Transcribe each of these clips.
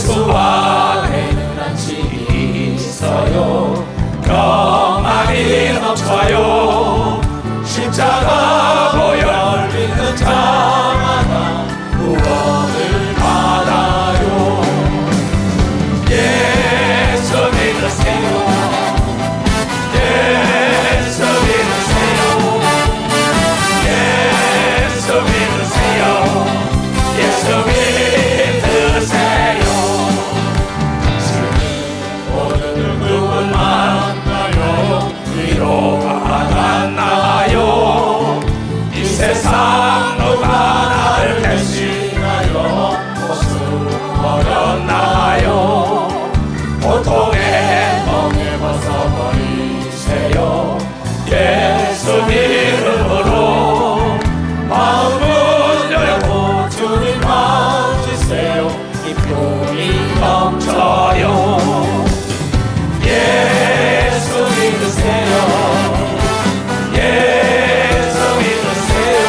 예수 안에는 안식이 있어요. 평안이 넘쳐요. 십자가로 열리는 자마다 구원을 받아요. 예수 믿으세요. 예수 믿으세요. 예수 믿으세요. 예수 믿으세요. 오늘 누굴 만나요? 위로가 닿나요? 이 세상 누가 나를 대신하여 옷을 버렸나요? 고통의 멍에 벗어버리세요. 예수 이름으로 마음을 열고 주님 맞으세요. 기쁨이 넘쳐요. 예수 믿으세요. 예수 믿으세요.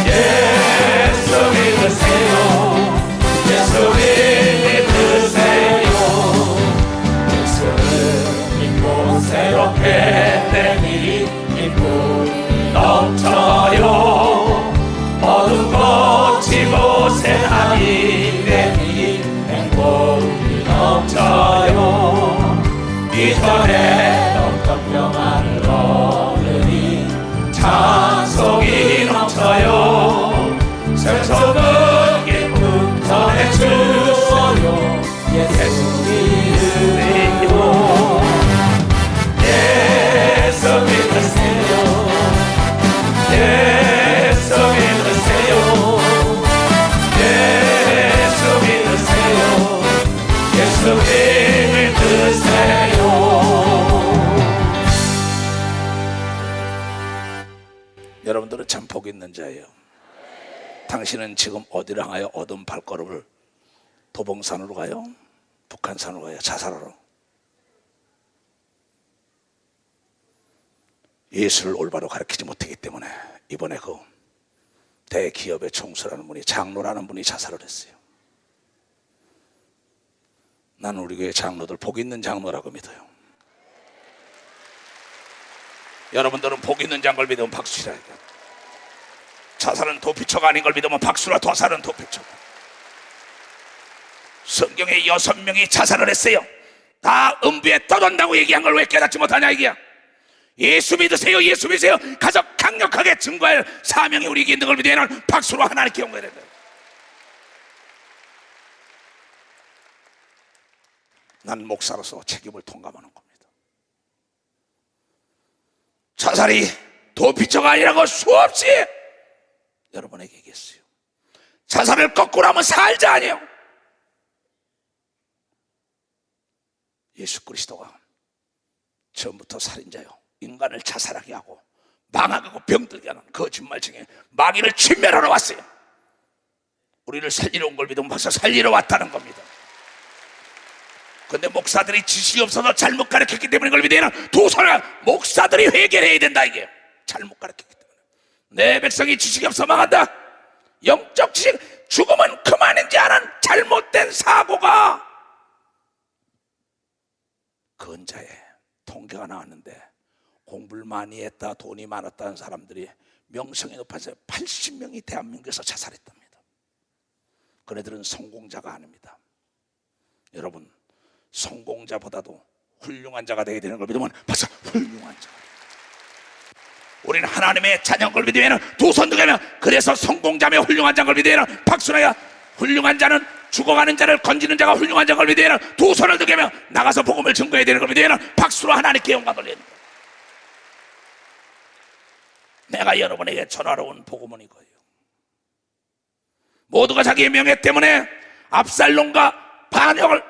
예수 믿으세요. 예수 믿으세요. 예수를 믿고 새롭게 되니 기쁨이 넘쳐요. 어둠 거치고 새 하늘이 되니 행복이 넘쳐요. 이전에 없던 평안을 얻으니 찬송이 넘쳐요. 샘솟는 기쁨 전해주어요. 예수 믿으세요. 예수 믿으세요. 예수 믿으세요. 예수 믿으세요. 예수 믿으세요. 여러분들은 참 복 있는 자예요. 당신은 지금 어디를 향하여 어두운 발걸음을, 도봉산으로 가요? 북한산으로 가요? 자살하러? 예수를 올바로 가르치지 못하기 때문에 이번에 그 대기업의 총수라는 분이, 장로라는 분이 자살을 했어요. 나는 우리 교회 장로들 복 있는 장로라고 믿어요. 여러분들은 복 있는 장로를 믿으면 박수치라. 자살은 도피처가 아닌 걸 믿으면 박수라. 도살은 도피처. 성경에 6명이 자살을 했어요. 다 음부에 떠돈다고 얘기한 걸 왜 깨닫지 못하냐 이게야. 예수 믿으세요. 예수 믿으세요. 가서 강력하게 증거할 사명이 우리에게 있는 걸 믿으면 박수로 하나님께 온 거예요. 난 목사로서 책임을 통감하는 겁니다. 자살이 도피처가 아니라고 수없이 여러분에게 얘기했어요. 자살을 거꾸로 하면 살자 아니에요. 예수 그리스도가 처음부터 살인자요, 인간을 자살하게 하고 망하게 하고 병들게 하는 거짓말쟁이 마귀를 진멸하러 왔어요. 우리를 살리러 온 걸 믿으면 벌써 살리러 왔다는 겁니다. 근데 목사들이 지식이 없어서 잘못 가르쳤기 때문에 그걸 믿으면 두 손을 목사들이 회개해야 된다. 이게 잘못 가르쳤기 때문에 내 백성이 지식이 없어 망한다. 영적 지식, 죽음은 그만인지 아는 잘못된 사고가 근자에 통계가 나왔는데, 공부를 많이 했다, 돈이 많았다는 사람들이 명성이 높아서 80명이 대한민국에서 자살했답니다. 그네들은 성공자가 아닙니다. 여러분, 성공자보다도 훌륭한 자가 되게 되는 걸 믿으면 벌써 훌륭한 자가 돼요. 우리는 하나님의 자녀인 걸 믿으면 두 손 들면, 그래서 성공자며 훌륭한 자인 걸 믿으면 박수나야. 훌륭한 자는 죽어가는 자를 건지는 자가 훌륭한 자인 걸 믿으면 두 손을 들면 나가서 복음을 증거해야 되는 걸 믿으면 박수로 하나님께 영광 돌리는 거예요. 내가 여러분에게 전하러 온 복음은 이거예요. 모두가 자기의 명예 때문에 압살롬과 반역을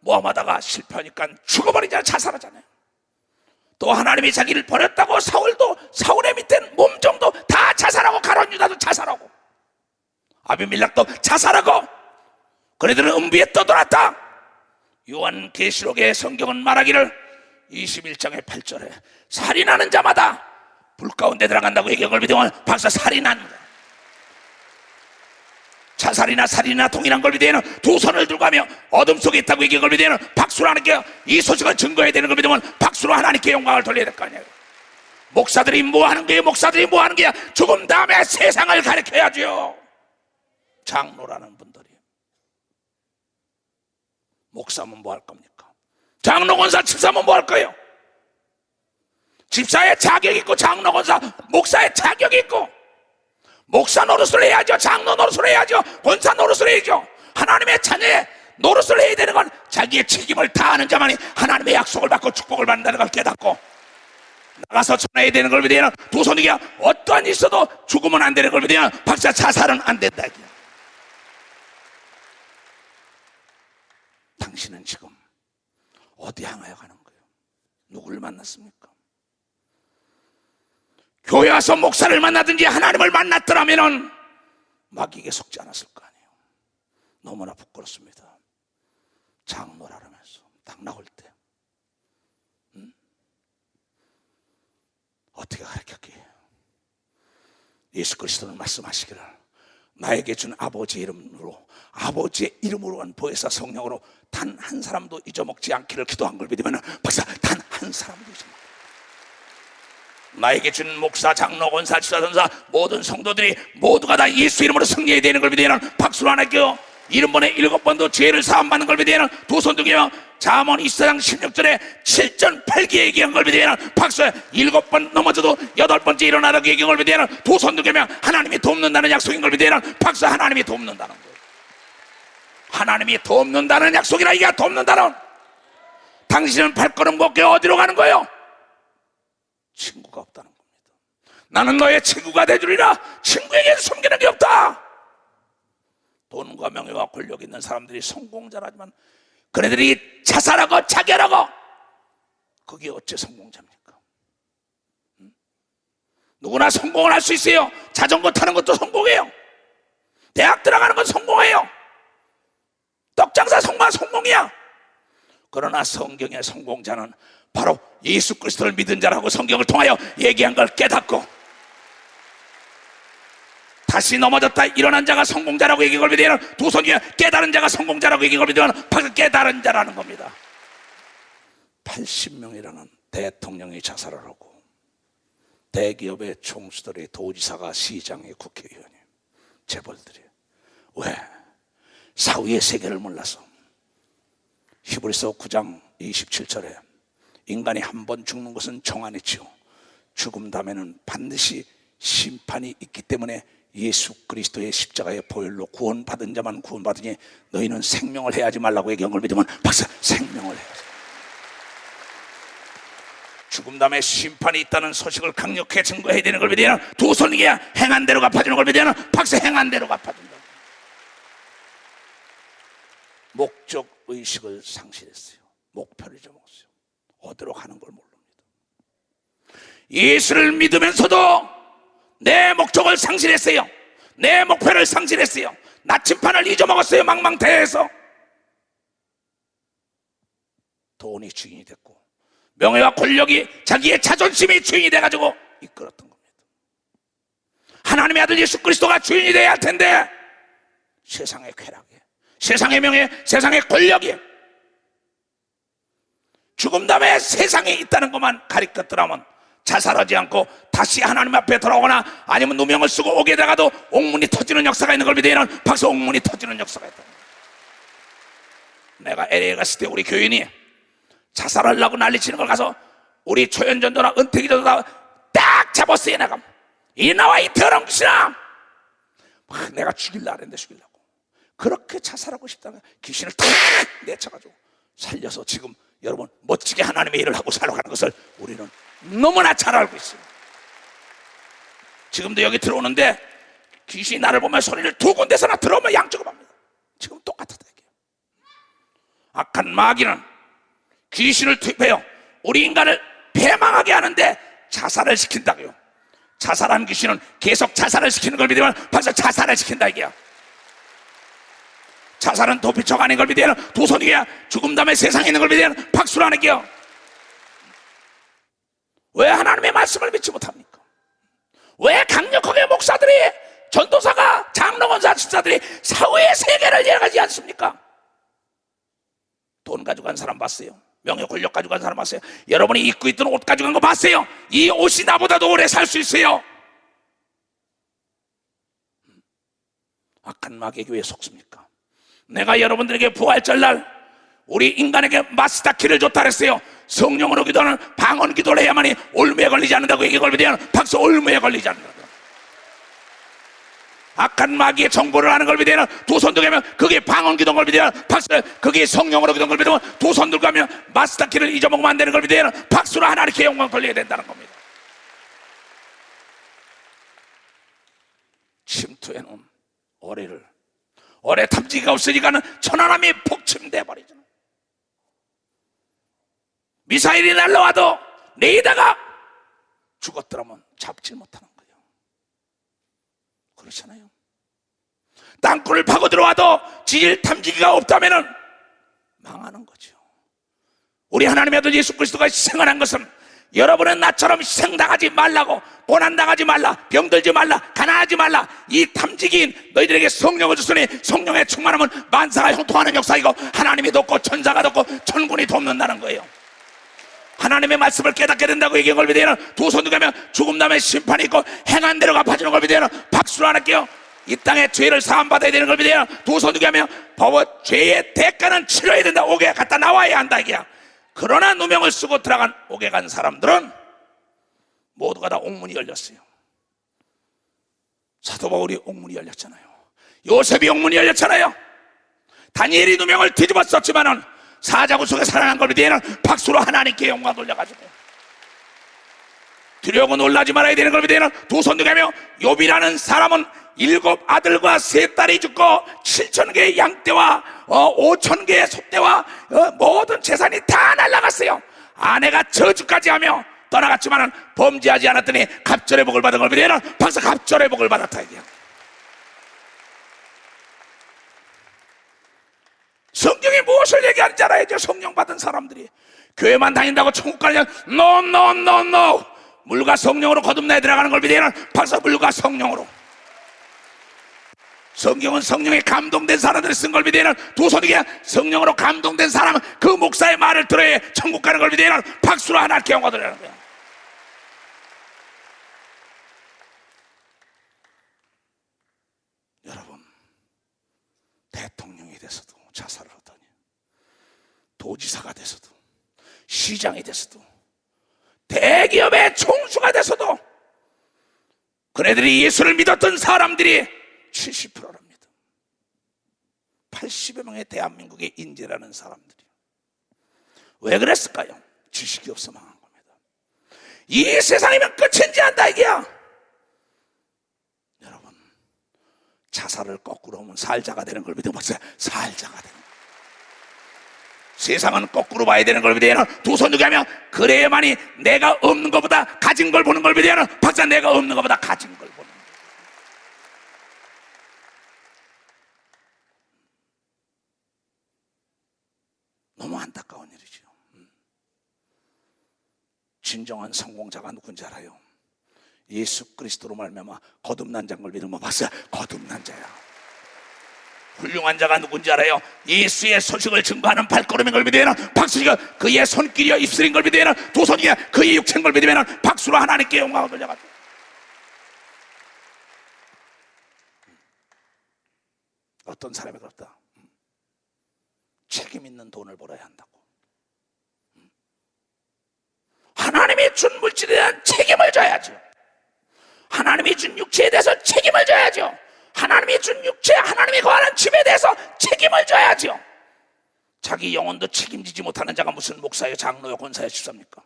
모함하다가 실패하니까 죽어버리자 자살하잖아요. 또 하나님이 자기를 버렸다고 사울도, 사울의 밑에 몸종도 다 자살하고, 가룟 유다도 자살하고, 아비밀락도 자살하고, 그네들은 음부에 떠돌았다. 요한계시록의 성경은 말하기를 21장의 8절에 살인하는 자마다 불 가운데 들어간다고 얘기한 걸 믿으면 벌써 살인한 거야. 자살이나 살인이나 동일한 걸 믿으면 두 손을 들고 하며 어둠 속에 있다고 얘기한 걸 믿으면 박수로 하나님께 이 소식을 증거해야 되는 걸 믿으면 박수로 하나님께 영광을 돌려야 될 거 아니에요. 목사들이 뭐 하는 거예요? 목사들이 뭐 하는 거야? 죽음 다음에 세상을 가르쳐야죠. 장로라는 분들이. 목사면 뭐 할 겁니까? 장로, 권사, 집사면 뭐 할 거예요? 집사의 자격이 있고 장로, 권사, 목사의 자격이 있고, 목사 노릇을 해야죠. 장로 노릇을 해야죠. 권사 노릇을 해야죠. 하나님의 자녀의 노릇을 해야 되는 건 자기의 책임을 다하는 자만이 하나님의 약속을 받고 축복을 받는다는 걸 깨닫고 나가서 전해야 되는 걸 믿으면 두 손이야 어떠한 일 있어도 죽으면 안 되는 걸 믿으면 박사 자살은 안 된다. 당신은 지금 어디 향하여 가는 거예요? 누구를 만났습니까? 교회 와서 목사를 만나든지 하나님을 만났더라면 마귀에게 속지 않았을 거 아니에요. 너무나 부끄럽습니다. 장로라면서 딱 나올 때 어떻게 가르쳤기에 예수 그리스도는 말씀하시기를 나에게 준 아버지의 이름으로 한 보혜사 성령으로 단 한 사람도 잊어먹지 않기를 기도한 걸 믿으면 박사 단 한 사람도 잊어먹지. 나에게 준 목사, 장로, 권사, 집사, 전사 모든 성도들이 모두가 다 예수 이름으로 승리해야 되는 걸 믿으면 박수로 하나님께 70번에 7번도 죄를 사함받는 걸 믿으면 두 손 들며 잠언 24장 16절에 7전 8기에 얘기한 걸 믿으면 박수 7번 넘어져도 8번째 일어나라고 얘기한 걸 믿으면 두 손 들며 하나님이 돕는다는 약속인 걸 믿으면 박수 하나님이 돕는다는 거예요. 하나님이 돕는다는 약속이라. 이게 돕는다는. 당신은 발걸음 걷게 어디로 가는 거예요? 친구가 없다는 겁니다. 나는 너의 친구가 되주리라. 친구에게 숨기는 게 없다. 돈과 명예와 권력 있는 사람들이 성공자라지만 그네들이 자살하고 자결하고 그게 어째 성공자입니까? 누구나 성공을 할 수 있어요. 자전거 타는 것도 성공이에요. 대학 들어가는 건 성공이에요. 떡장사 성공이야. 그러나 성경의 성공자는 바로 예수 그리스도를 믿은 자라고 성경을 통하여 얘기한 걸 깨닫고 다시 넘어졌다 일어난 자가 성공자라고 얘기한 걸 믿으면 두 손 위에 깨달은 자가 성공자라고 얘기한 걸 믿으면 바로 깨달은 자라는 겁니다. 80명이라는 대통령이 자살을 하고 대기업의 총수들이 도지사가 시장이 국회의원이 재벌들이 왜? 사후의 세계를 몰라서. 히브리서 9장 27절에 인간이 한 번 죽는 것은 정한이지요 죽음 다음에는 반드시 심판이 있기 때문에 예수 그리스도의 십자가의 보혈로 구원받은 자만 구원받으니 너희는 생명을 해하지 말라고 얘기한 걸 믿으면 박사 생명을 해야지. 죽음 다음에 심판이 있다는 소식을 강력하게 증거해야 되는 걸 믿으면 두 손이게 행한 대로 갚아주는 걸 믿으면 박사 행한 대로 갚아준다. 목적 의식을 상실했어요. 목표를 잊어먹었어요. 어디로 가는 걸 모릅니다. 예수를 믿으면서도 내 목적을 상실했어요. 내 목표를 상실했어요. 나침판을 잊어먹었어요. 망망대해에서. 돈이 주인이 됐고 명예와 권력이 자기의 자존심이 주인이 돼가지고 이끌었던 겁니다. 하나님의 아들 예수 그리스도가 주인이 돼야 할 텐데 세상의 쾌락에 세상의 명예, 세상의 권력이 죽음 다음에 세상에 있다는 것만 가리켰더라면 자살하지 않고 다시 하나님 앞에 돌아오거나 아니면 누명을 쓰고 오게 되다가도 옥문이 터지는 역사가 있는 걸 믿으면 박수 옥문이 터지는 역사가 있다. 내가 LA 갔을 때 우리 교인이 자살하려고 난리치는 걸 가서 우리 초연전도나 은퇴기 전도나 딱 잡았어요. 내가 이 나와 이 더러운 귀신아, 내가 죽일라 그랬는데 죽이려고 그렇게 자살하고 싶다가 귀신을 탁 내쳐가지고 살려서 지금 여러분 멋지게 하나님의 일을 하고 살아가는 것을 우리는 너무나 잘 알고 있습니다. 지금도 여기 들어오는데 귀신이 나를 보면 소리를 두 군데서나 들어오면 양쪽으로 합니다. 지금 똑같았다 얘기해요. 악한 마귀는 귀신을 투입해요. 우리 인간을 패망하게 하는데 자살을 시킨다고요. 자살한 귀신은 계속 자살을 시키는 걸 믿으면 벌써 자살을 시킨다 이게요. 자살은 도피처가 아닌 걸 믿으면 두 손 위에 죽음 다음에 세상에 있는 걸 믿으면 박수를 하는 게요. 왜 하나님의 말씀을 믿지 못합니까? 왜 강력하게 목사들이 전도사가 장로권사 집사들이 사후의 세계를 이해하지 않습니까? 돈 가지고 간 사람 봤어요? 명예 권력 가지고 간 사람 봤어요? 여러분이 입고 있던 옷 가지고 간 거 봤어요? 이 옷이 나보다도 오래 살 수 있어요. 악한 마귀의 교회에 속습니까? 내가 여러분들에게 부활절날 우리 인간에게 마스터키를 줬다 그랬어요. 성령으로 기도하는 방언 기도를 해야만이 올무에 걸리지 않는다고 얘기 걸리면 박수 올무에 걸리지 않는다고. 악한 마귀의 정보를 하는 걸 믿으면 두 손 들고 하면 그게 방언 기도인 걸 믿으면 박수, 그게 성령으로 기도인 걸 믿으면 두 손 들고 하면 마스터키를 잊어먹으면 안 되는 걸 믿으면 박수로 하나님께 영광 돌려야 된다는 겁니다. 침투해 놓은 어뢰 탐지기가 없으니까는 천안함이 폭침돼 버리죠. 미사일이 날라와도 레이더가 죽었더라면 잡지 못하는 거예요. 그렇잖아요. 땅굴을 파고 들어와도 지질 탐지기가 없다면은 망하는 거죠. 우리 하나님의 아들 예수 그리스도가 희생을 한 것은 여러분은 나처럼 희생당하지 말라고, 고난당하지 말라, 병들지 말라, 가난하지 말라, 이 탐지기인 너희들에게 성령을 줬으니 성령의 충만함은 만사가 형통하는 역사이고 하나님이 돕고 천사가 돕고 천군이 돕는다는 거예요. 하나님의 말씀을 깨닫게 된다고 얘기한 걸 믿으면 두 손 들고 하면 죽음 다음에 심판이 있고 행한 대로 갚아주는 걸 믿으면 박수로 하나님께요. 이 땅에 죄를 사함받아야 되는 걸 믿으면 두 손 들고 하면 법의 죄의 대가는 치러야 된다. 옥에 갔다 나와야 한다 이게야. 그러나 누명을 쓰고 들어간 옥에 간 사람들은 모두가 다 옥문이 열렸어요. 사도 바울이 옥문이 열렸잖아요. 요셉이 옥문이 열렸잖아요. 다니엘이 누명을 뒤집어 썼지만은 사자굴 속에 살아난 걸 믿으면 박수로 하나님께 영광 돌려가지고 두려워 놀라지 말아야 되는 걸 믿으면 두 손 들고 하며 욥이라는 사람은 7 아들과 3 딸이 죽고 7,000개의 양떼와 5,000개의 소떼와 모든 재산이 다 날아갔어요. 아내가 저주까지 하며 떠나갔지만 범죄하지 않았더니 갑절의 복을 받은 걸 믿으면 박수 갑절의 복을 받았다 이게요. 성경이 무엇을 얘기하는지 알아야죠. 성령 받은 사람들이 교회만 다닌다고 천국 가려면 no. 물과 성령으로 거듭나야 들어가는 걸 믿으면 박수 물과 성령으로. 성경은 성령에 감동된 사람들이 쓴 걸 믿으면 두 손이게 성령으로 감동된 사람은 그 목사의 말을 들어야 천국 가는 걸 믿으면 박수로 하나님께 영광 돌리는 거야. 여러분, 대통령이 돼서도 자살을 하더니 도지사가 돼서도 시장이 돼서도 대기업의 총수가 돼서도 그네들이 예수를 믿었던 사람들이 70%랍니다. 80여 명의 대한민국의 인재라는 사람들이. 왜 그랬을까요? 지식이 없어 망한 겁니다. 이 세상이면 끝인지 안다 이게야. 여러분, 자살을 거꾸로 하면 살자가 되는 걸 믿으면 살자가 되는 거예요. 세상은 거꾸로 봐야 되는 걸 믿으면 두 손 들고 하면 그래야만이 내가 없는 것보다 가진 걸 보는 걸 믿으면 박사 내가 없는 것보다 가진 걸 보는 거예요. 너무 안타까운 일이죠. 진정한 성공자가 누군지 알아요? 예수 그리스도로 말미암아 거듭난 자인 걸 믿으면 박사 거듭난 자야. 훌륭한 자가 누군지 알아요? 예수의 소식을 증거하는 발걸음인 걸 믿으면 박수가 그의 손길이여 입술인 걸 믿으면 두 손이 그의 육체인 걸 믿으면 박수로 하나님께 영광을 돌려가지고. 어떤 사람이 그렇다. 책임 있는 돈을 벌어야 한다고. 하나님이 준 물질에 대한 책임을 져야죠. 하나님이 준 육체에 대해서 책임을 져야죠. 하나님이 준 육체, 하나님이 거하는 집에 대해서 책임을 져야죠. 자기 영혼도 책임지지 못하는 자가 무슨 목사요, 장로요, 권사요, 집사입니까?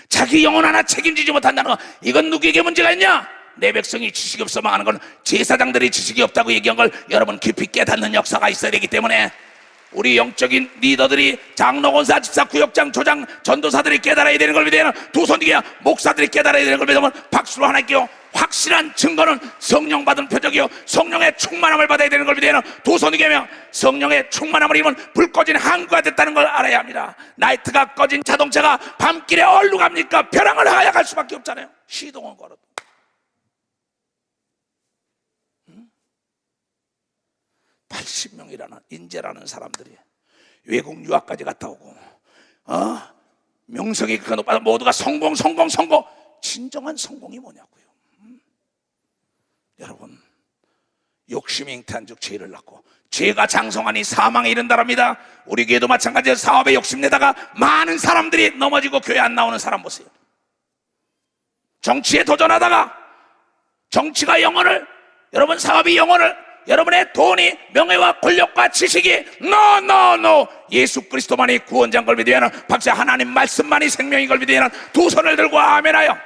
자기 영혼 하나 책임지지 못한다는 거, 이건 누구에게 문제가 있냐? 내 백성이 지식이 없어 망하는 건 제사장들이 지식이 없다고 얘기한 걸 여러분 깊이 깨닫는 역사가 있어야 되기 때문에 우리 영적인 리더들이 장로, 권사, 집사, 구역장, 조장, 전도사들이 깨달아야 되는 걸 믿으면 두 손이야 목사들이 깨달아야 되는 걸 믿으면 박수로 하나님께요. 확실한 증거는 성령 받은 표적이요 성령의 충만함을 받아야 되는 걸 믿으면 두 손이며 성령의 충만함을 입은 불 꺼진 항구가 됐다는 걸 알아야 합니다. 라이트가 꺼진 자동차가 밤길에 어디로 갑니까? 벼랑을 하야 갈 수밖에 없잖아요. 시동을 걸어도. 80명이라는 인재라는 사람들이 외국 유학까지 갔다 오고 명성이 그 높아서 모두가 성공. 진정한 성공이 뭐냐고요. 여러분, 욕심이 잉태한 즉 죄를 낳고 죄가 장성하니 사망에 이른다랍니다. 우리 교회도 마찬가지로 사업에 욕심내다가 많은 사람들이 넘어지고 교회 안 나오는 사람 보세요. 정치에 도전하다가 정치가 영혼을, 여러분 사업이 영혼을, 여러분의 돈이 명예와 권력과 지식이 no. 예수 그리스도만이 구원자인 걸 믿으면, 박사 하나님 말씀만이 생명인 걸 믿으면 두 손을 들고 아멘하여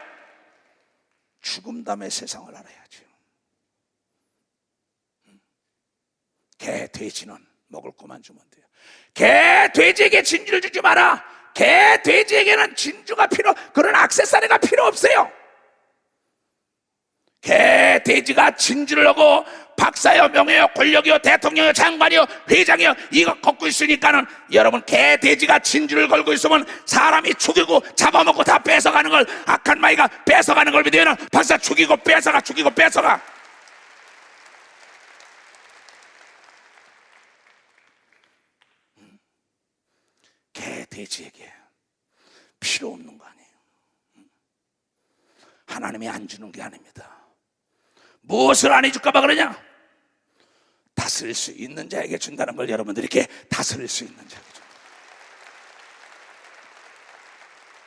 죽음 다음에 세상을 알아야죠. 개, 돼지는 먹을 것만 주면 돼요. 개, 돼지에게 진주를 주지 마라. 개, 돼지에게는 진주가 그런 액세서리가 필요 없어요. 개, 돼지가 진주를 하고 박사여, 명예여, 권력이여, 대통령이여, 장관이여, 회장이여 이거 걷고 있으니까는, 여러분 개, 돼지가 진주를 걸고 있으면 사람이 죽이고 잡아먹고 다 뺏어가는 걸, 악한 마귀가 뺏어가는 걸 믿으면 박사 죽이고 뺏어가. 개, 돼지에게 필요 없는 거 아니에요. 하나님이 안 주는 게 아닙니다. 무엇을 안 해줄까 봐 그러냐? 다스릴 수 있는 자에게 준다는 걸 여러분들이 이렇게 다스릴 수 있는 자에게 준다.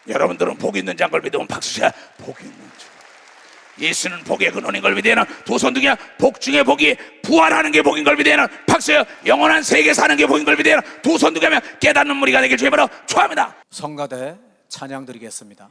여러분들은 복 있는 자인 걸 믿으면 박수쳐. 복 있는 자. 예수는 복의 근원인 걸 믿으면 두 손 등이야. 복 중에 복이 부활하는 게 복인 걸 믿으면 박수요. 영원한 세계 사는 게 복인 걸 믿으면 두 손 등이면 깨닫는 무리가 되길 주님으로 축원합니다. 성가대 찬양 드리겠습니다.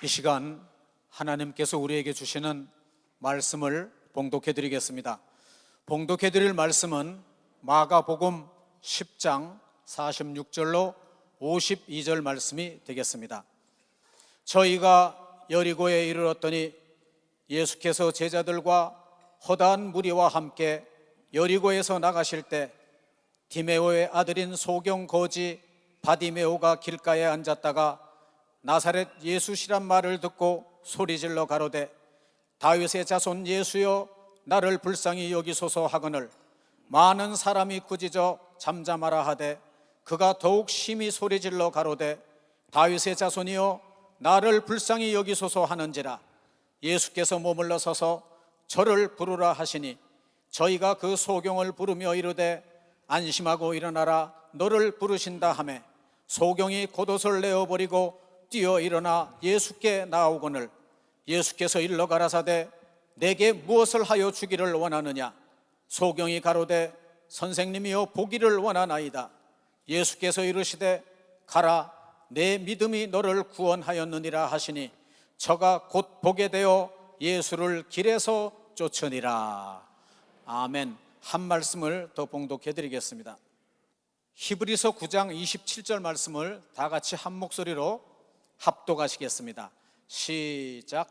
이 시간 하나님께서 우리에게 주시는 말씀을 봉독해 드리겠습니다. 봉독해 드릴 말씀은 마가복음 10장 46절로 52절 말씀이 되겠습니다. 저희가 여리고에 이르렀더니 예수께서 제자들과 허다한 무리와 함께 여리고에서 나가실 때 디메오의 아들인 소경 거지 바디메오가 길가에 앉았다가 나사렛 예수시란 말을 듣고 소리질러 가로되 다윗의 자손 예수여 나를 불쌍히 여기소서 하거늘 많은 사람이 꾸짖어 잠잠하라 하되 그가 더욱 심히 소리질러 가로되 다윗의 자손이여 나를 불쌍히 여기소서 하는지라 예수께서 머물러 서서 저를 부르라 하시니 저희가 그 소경을 부르며 이르되 안심하고 일어나라 너를 부르신다 하매 소경이 겉옷을 내어버리고 뛰어 일어나 예수께 나오거늘 예수께서 일러 가라사대 내게 무엇을 하여 주기를 원하느냐 소경이 가로되 선생님이여 보기를 원하나이다 예수께서 이르시되 가라 내 믿음이 너를 구원하였느니라 하시니 저가 곧 보게 되어 예수를 길에서 쫓으니라. 아멘. 한 말씀을 더 봉독해 드리겠습니다. 히브리서 9장 27절 말씀을 다 같이 한 목소리로 합독하시겠습니다. 시작.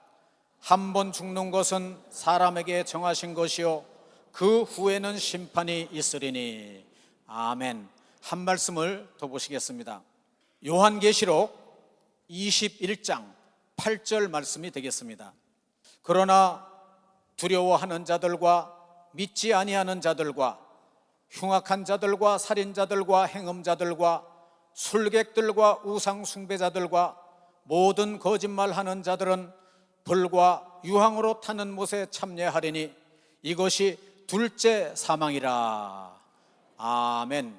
한 번 죽는 것은 사람에게 정하신 것이요 그 후에는 심판이 있으리니. 아멘. 한 말씀을 더 보시겠습니다. 요한계시록 21장 8절 말씀이 되겠습니다. 그러나 두려워하는 자들과 믿지 아니하는 자들과 흉악한 자들과 살인자들과 행음자들과 술객들과 우상 숭배자들과 모든 거짓말하는 자들은 불과 유황으로 타는 못에 참여하리니 이것이 둘째 사망이라. 아멘.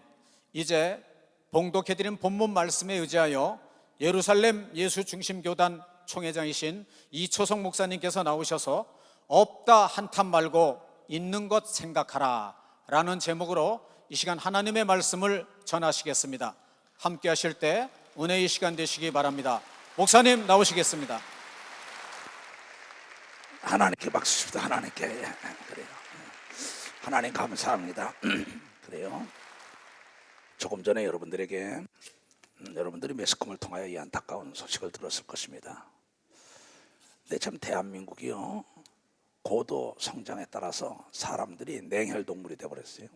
이제 봉독해드린 본문 말씀에 의지하여 예루살렘 예수중심교단 총회장이신 이초성 목사님께서 나오셔서 없다 한탄 말고 있는 것 생각하라 라는 제목으로 이 시간 하나님의 말씀을 전하시겠습니다. 함께 하실 때 은혜의 시간 되시기 바랍니다. 목사님 나오시겠습니다. 하나님께 박수 칩시다. 하나님께. 그래요. 하나님 감사합니다. 그래요. 조금 전에 여러분들에게 여러분들이 매스컴을 통하여 이 안타까운 소식을 들었을 것입니다. 근데 참 대한민국이요 고도 성장에 따라서 사람들이 냉혈동물이 되어버렸어요.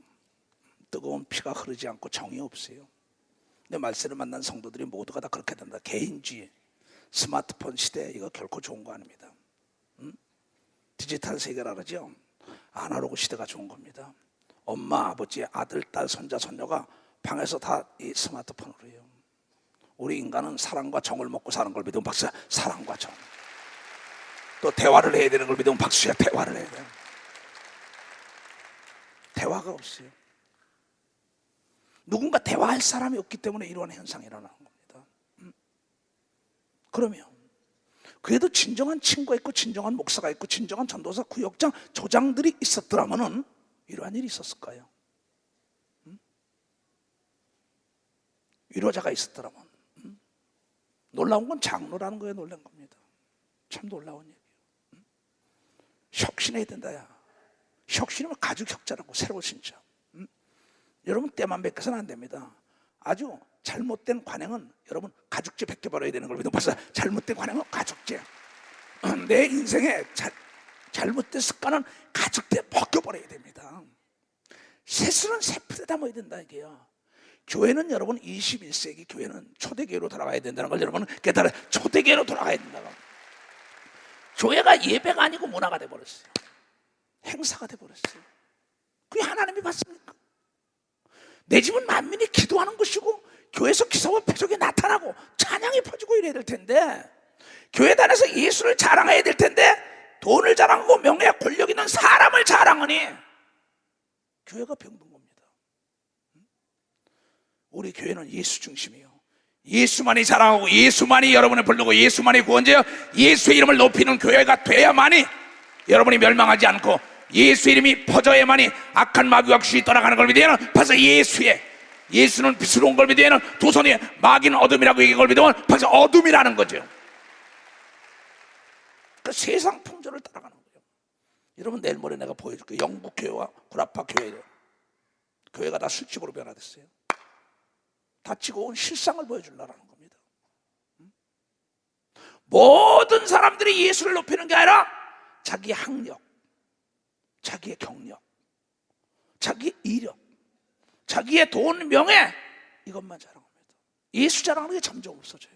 뜨거운 피가 흐르지 않고 정이 없어요. 근데 말세를 만난 성도들이 모두가 다 그렇게 된다. 개인주의, 스마트폰 시대 이거 결코 좋은 거 아닙니다. 디지털 세계라 그러죠. 아날로그 시대가 좋은 겁니다. 엄마, 아버지, 아들, 딸, 손자, 손녀가 방에서 다 이 스마트폰으로 해요. 우리 인간은 사랑과 정을 먹고 사는 걸 믿으면 박수야. 사랑과 정. 또 대화를 해야 되는 걸 믿으면 박수야. 대화를 해야 돼. 대화가 없어요. 누군가 대화할 사람이 없기 때문에 이러한 현상이 일어나는 겁니다. 그러면 그래도 진정한 친구가 있고 진정한 목사가 있고 진정한 전도사, 구역장, 조장들이 있었더라면은 이러한 일이 있었을까요? 위로자가 있었더라면. 놀라운 건 장로라는 거에 놀란 겁니다. 참 놀라운 얘기예요. 혁신해야 된다. 야. 혁신이면 가죽 혁자라고 새로운 신자. 여러분 때만 베껴서는 안 됩니다. 아주 잘못된 관행은 여러분 가죽제 벗겨버려야 되는 걸 믿으면 벌써 잘못된 관행은 가죽제. 내 인생에 잘못된 습관은 가죽제 벗겨버려야 됩니다. 세수는 세풀에 담아야 된다 이게요. 교회는 여러분 21세기 교회는 초대교회로 돌아가야 된다는 걸 여러분은 깨달아요. 초대교회로 돌아가야 된다고. 교회가 예배가 아니고 문화가 돼버렸어요. 행사가 돼버렸어요. 그게 하나님이 봤습니까? 내 집은 만민이 기도하는 것이고 교회에서 기사와 표적이 나타나고 찬양이 퍼지고 이래야 될 텐데 교회 다녀서 예수를 자랑해야 될 텐데 돈을 자랑하고 명예와 권력 있는 사람을 자랑하니 교회가 병든 겁니다. 우리 교회는 예수 중심이에요. 예수만이 자랑하고 예수만이 여러분을 부르고 예수만이 구원자여 예수의 이름을 높이는 교회가 돼야만이 여러분이 멸망하지 않고 예수의 이름이 퍼져야만이 악한 마귀와 귀신이 떠나가는 걸 믿으면 벌써 예수는 빛으로 온 걸 믿으면 두 손에 마귀는 어둠이라고 얘기한 걸 믿으면 벌써 어둠이라는 거죠. 그 세상 풍조를 따라가는 거예요. 여러분 내일 모레 내가 보여줄게요. 영국 교회와 구라파 교회가 다 술집으로 변화됐어요. 다 지고 온 실상을 보여주려는 겁니다. 모든 사람들이 예수를 높이는 게 아니라 자기의 학력, 자기의 경력, 자기의 이력, 자기의 돈, 명예, 이것만 자랑합니다. 예수 자랑하는 게 점점 없어져요.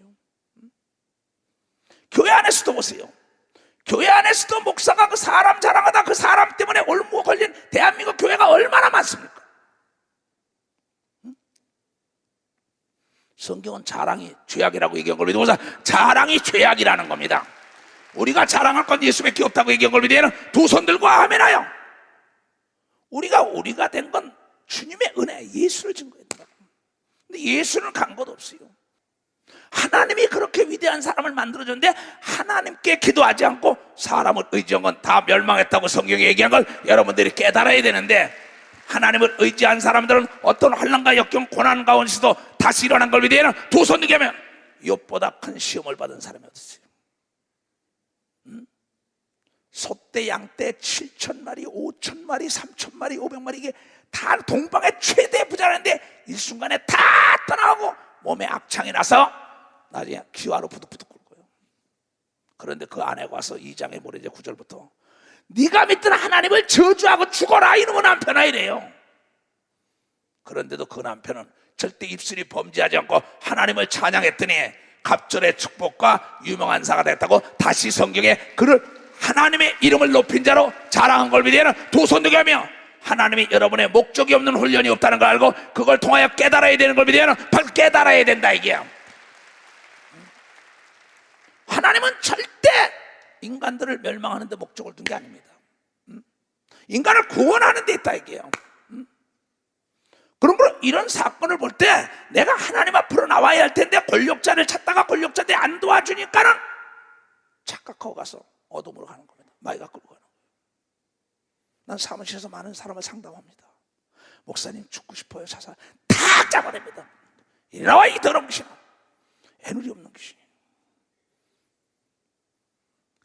교회 안에서도 보세요. 교회 안에서도 목사가 그 사람 자랑하다 그 사람 때문에 올무가 걸린 대한민국 교회가 얼마나 많습니까? 성경은 자랑이 죄악이라고 얘기한 걸 믿으면서 자랑이 죄악이라는 겁니다. 우리가 자랑할 건 예수밖에 없다고 얘기한 걸 믿으면 두 손 들고 아멘하여. 우리가 된 건 주님의 은혜, 예수를 증거했다. 근데 예수는 간 것 없어요. 하나님이 그렇게 위대한 사람을 만들어줬는데 하나님께 기도하지 않고 사람을 의지한 건 다 멸망했다고 성경이 얘기한 걸 여러분들이 깨달아야 되는데, 하나님을 의지한 사람들은 어떤 환난과 역경 고난 가운데서도 다시 일어난 걸 믿으면 두 손 들게 하면 욥보다 큰 시험을 받은 사람이 어딨어요? 소떼 양떼 7,000마리 5,000마리 3,000마리 500마리 이게 다 동방의 최대 부자라는데 일순간에 다 떠나가고 몸에 악창이 나서 나중에 기와로 부득부득 굴고요. 그런데 그 아내가 와서 2장의 모래 9절부터 네가 믿던 하나님을 저주하고 죽어라 이놈의 남편아 이래요. 그런데도 그 남편은 절대 입술이 범죄하지 않고 하나님을 찬양했더니 갑절의 축복과 유명한 사가 됐다고 다시 성경에 그를 하나님의 이름을 높인 자로 자랑한 걸 믿으면 두 손 들게 하며 하나님이 여러분의 목적이 없는 훈련이 없다는 걸 알고 그걸 통하여 깨달아야 되는 걸 믿으면 바로 깨달아야 된다 이게야. 하나님은 절대 인간들을 멸망하는 데 목적을 둔 게 아닙니다. 인간을 구원하는 데 있다 이게요. 그러므로 이런 사건을 볼 때 내가 하나님 앞으로 나와야 할 텐데 권력자를 찾다가 권력자들이 안 도와주니까는 착각하고 가서 어둠으로 가는 겁니다. 마귀가 끌고 가는 거예요. 난 사무실에서 많은 사람을 상담합니다. 목사님 죽고 싶어요. 자살 다 잡아냅니다. 이리 나와 이 더러운 귀신아. 애누리 없는 귀신.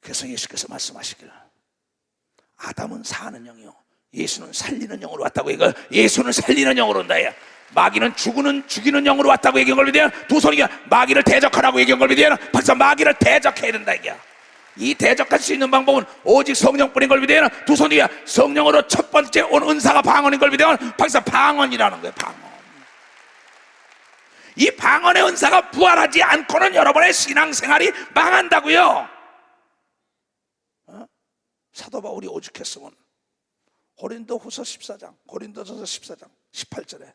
그래서 예수께서 말씀하시길 아담은 사는 영이요 예수는 살리는 영으로 왔다고 이거 예수는 살리는 영으로 온다. 마귀는 죽이는 영으로 왔다고 얘기한 걸 믿으면 두 손이 마귀를 대적하라고 얘기한 걸 믿으면 벌써 마귀를 대적해야 된다 이게. 이 대적할 수 있는 방법은 오직 성령뿐인 걸 믿으면 두 손이 성령으로 첫 번째 온 은사가 방언인 걸 믿으면 벌써 방언이라는 거예요. 방언. 이 방언의 은사가 부활하지 않고는 여러분의 신앙생활이 망한다고요. 사도 바울이 오죽했으면 고린도후서 14장 고린도전서 14장 18절에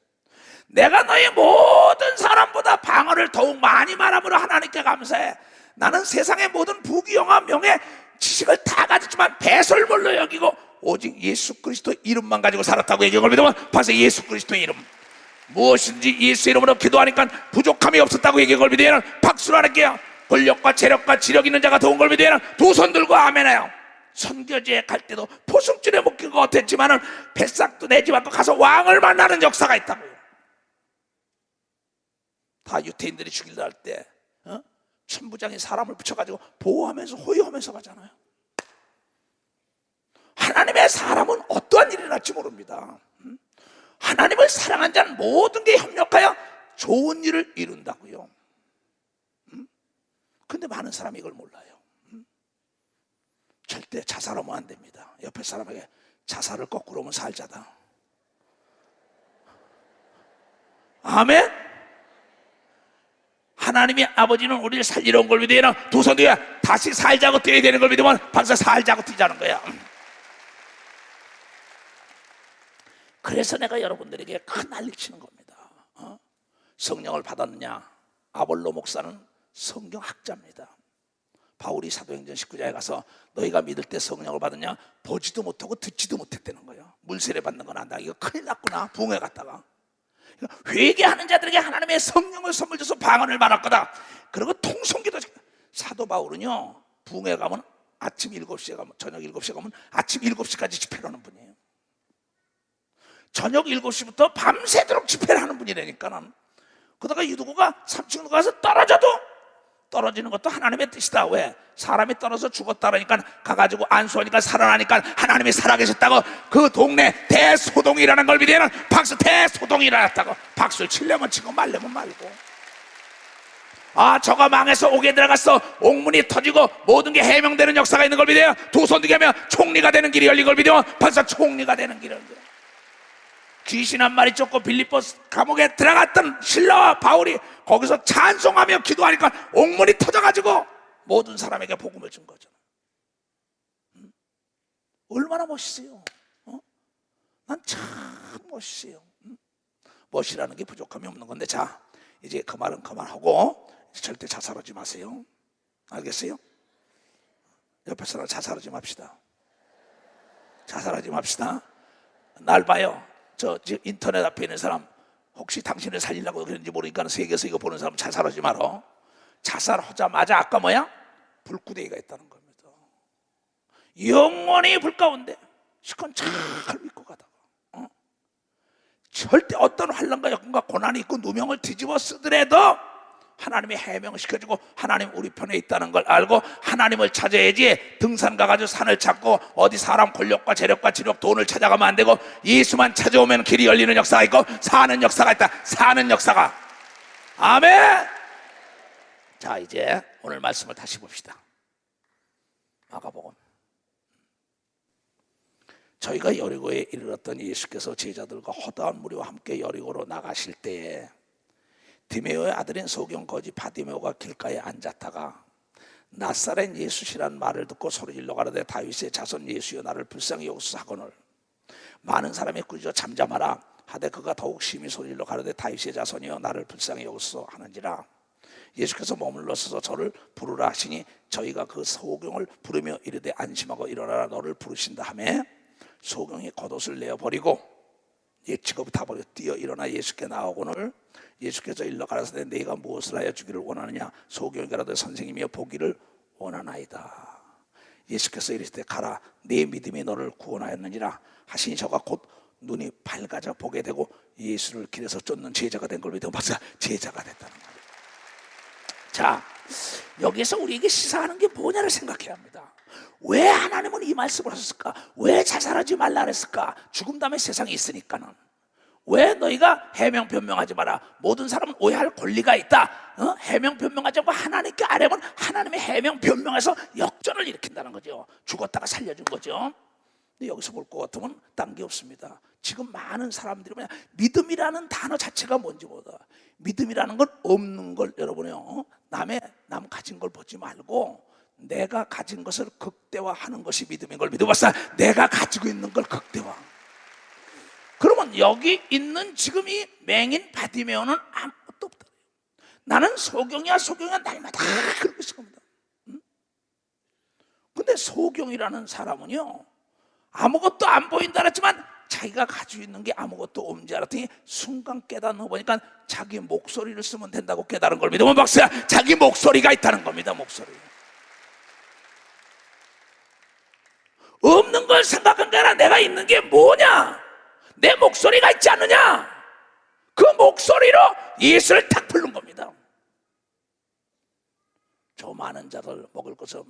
내가 너희 모든 사람보다 방언을 더욱 많이 말함으로 하나님께 감사해. 나는 세상의 모든 부귀영화 명예 지식을 다 가졌지만 배설물로 여기고 오직 예수 그리스도의 이름만 가지고 살았다고 얘기한 걸 믿으면 벌써 예수 그리스도의 이름 무엇인지 예수 이름으로 기도하니까 부족함이 없었다고 얘기한 걸 믿으면 박수를 할게요. 권력과 재력과 지력 있는 자가 도운 걸 믿으면 두 손 들고 아멘해요. 선교지에 갈 때도 포승줄에 묶인 것 같았지만은 뱃삭도 내지 않고 가서 왕을 만나는 역사가 있다고요. 다 유태인들이 죽이려 할 때 천부장이 사람을 붙여가지고 보호하면서 호위하면서 가잖아요. 하나님의 사람은 어떠한 일이 날지 모릅니다. 하나님을 사랑한 자는 모든 게 협력하여 좋은 일을 이룬다고요. 근데 많은 사람이 이걸 몰라요. 절대 자살하면 안 됩니다. 옆에 사람에게 자살을 거꾸로 하면 살자다. 아멘. 하나님의 아버지는 우리를 살리러 온 걸 믿으면 두 손 뒤에 다시 살자고 뛰어야 되는 걸 믿으면 벌써 살자고 뛰자는 거야. 그래서 내가 여러분들에게 큰 난리를 치는 겁니다. 성령을 받았느냐? 아볼로 목사는 성경학자입니다. 바울이 사도행전 19장에 가서 너희가 믿을 때 성령을 받았냐? 보지도 못하고 듣지도 못했다는 거예요. 물세례 받는 건 안다. 이거 큰일 났구나. 부흥회 갔다가 회개하는 자들에게 하나님의 성령을 선물 줘서 방언을 말할 거다. 그리고 통성기도. 사도 바울은요 부흥회 가면 아침 7시에 가면 저녁 7시에 가면 아침 7시까지 집회를 하는 분이에요. 저녁 7시부터 밤새도록 집회를 하는 분이라니까는. 그러다가 이 누구가 3층으로 가서 떨어져도 떨어지는 것도 하나님의 뜻이다. 왜? 사람이 떨어져 죽었다 그러니까 가가지고 안수하니까 살아나니까 하나님이 살아계셨다고 그 동네 대소동이라는 걸 믿으면 박수, 대소동이 일어났다고 박수를 치려면 치고 말려면 말고. 아, 저가 망해서 옥에 들어갔어. 옥문이 터지고 모든 게 해명되는 역사가 있는 걸 믿어요. 두 손 들게 하면 총리가 되는 길이 열린 걸 믿으면 벌써 총리가 되는 길을 믿어요. 귀신 한 마리 쫓고 빌립보스 감옥에 들어갔던 실라와 바울이 거기서 찬송하며 기도하니까 옥문이 터져가지고 모든 사람에게 복음을 준 거죠. 얼마나 멋있어요. 난 참 멋있어요. 멋이라는 게 부족함이 없는 건데, 자, 이제 그 말은 그만하고 절대 자살하지 마세요. 알겠어요? 옆에 사람 자살하지 맙시다. 자살하지 맙시다. 날 봐요. 저 인터넷 앞에 있는 사람, 혹시 당신을 살리려고 그런지 모르니까 세계에서 이거 보는 사람 자살하지 마라. 자살하자마자 아까 뭐야? 불구덩이가 있다는 겁니다. 영원히 불 가운데 시컨 잘 믿고 가다가 절대 어떤 환난과 역경과 고난이 있고 누명을 뒤집어 쓰더라도 하나님이 해명시켜주고 하나님 우리 편에 있다는 걸 알고 하나님을 찾아야지. 등산 가가지고 산을 찾고 어디 사람 권력과 재력과 지력 돈을 찾아가면 안 되고 예수만 찾아오면 길이 열리는 역사가 있고 사는 역사가 있다. 사는 역사가. 아멘. 자, 이제 오늘 말씀을 다시 봅시다. 마가복음. 저희가 여리고에 이르렀더니 예수께서 제자들과 허다한 무리와 함께 여리고로 나가실 때에 디메오의 아들인 소경 거지 바디메오가 길가에 앉았다가 나사렛 예수시란 말을 듣고 소리질러 가로되 다윗의 자손 예수여 나를 불쌍히 여기소서 하거늘 많은 사람이 꾸짖어 잠잠하라 하되 그가 더욱 심히 소리질러 가로되 다윗의 자손이여 나를 불쌍히 여기소서 하는지라. 예수께서 머물러 서서 저를 부르라 하시니 저희가 그 소경을 부르며 이르되 안심하고 일어나라 너를 부르신다 하매 소경이 겉옷을 내어버리고 예치고부터 버려 뛰어 일어나 예수께 나오거늘 예수께서 일러 가라사대 네가 무엇을 하여 주기를 원하느냐. 소경이 가라되 선생님이여 보기를 원하나이다. 예수께서 이르시되 가라 네 믿음이 너를 구원하였느니라 하시니 저가 곧 눈이 밝아져 보게 되고 예수를 길에서 쫓는 제자가 된 걸 믿어 봤어요. 제자가 됐다는 거예요. 자, 여기서 우리에게 시사하는 게 뭐냐를 생각해야 합니다. 왜 하나님은 이 말씀을 하셨을까? 왜 자살하지 말라 그랬을까? 죽음 다음에 세상이 있으니까는. 왜 너희가 해명 변명하지 마라. 모든 사람은 오해할 권리가 있다. 해명 변명하지 않고 하나님께 아뢰면 하나님의 해명 변명해서 역전을 일으킨다는 거죠. 죽었다가 살려준 거죠. 근데 여기서 볼 것 같으면 딴 게 없습니다. 지금 많은 사람들이 뭐냐, 믿음이라는 단어 자체가 뭔지 모르다. 믿음이라는 건 없는 걸 여러분이요, 남 가진 걸 보지 말고 내가 가진 것을 극대화하는 것이 믿음인 걸 믿어봤어. 내가 가지고 있는 걸 극대화. 그러면 여기 있는 지금 이 맹인 바디메오는 아무것도 없다. 나는 소경이야 날마다 그러고 있을 겁니다. 근데 소경이라는 사람은요 아무것도 안 보인다 그랬지만 자기가 가지고 있는 게 아무것도 없는지 알았더니 순간 깨닫는 거 보니까 자기 목소리를 쓰면 된다고 깨달은 걸 믿으면 박수야. 자기 목소리가 있다는 겁니다. 목소리. 없는 걸 생각한 게 아니라 내가 있는 게 뭐냐? 내 목소리가 있지 않느냐? 그 목소리로 예수를 탁 부른 겁니다. 저 많은 자들 먹을 것은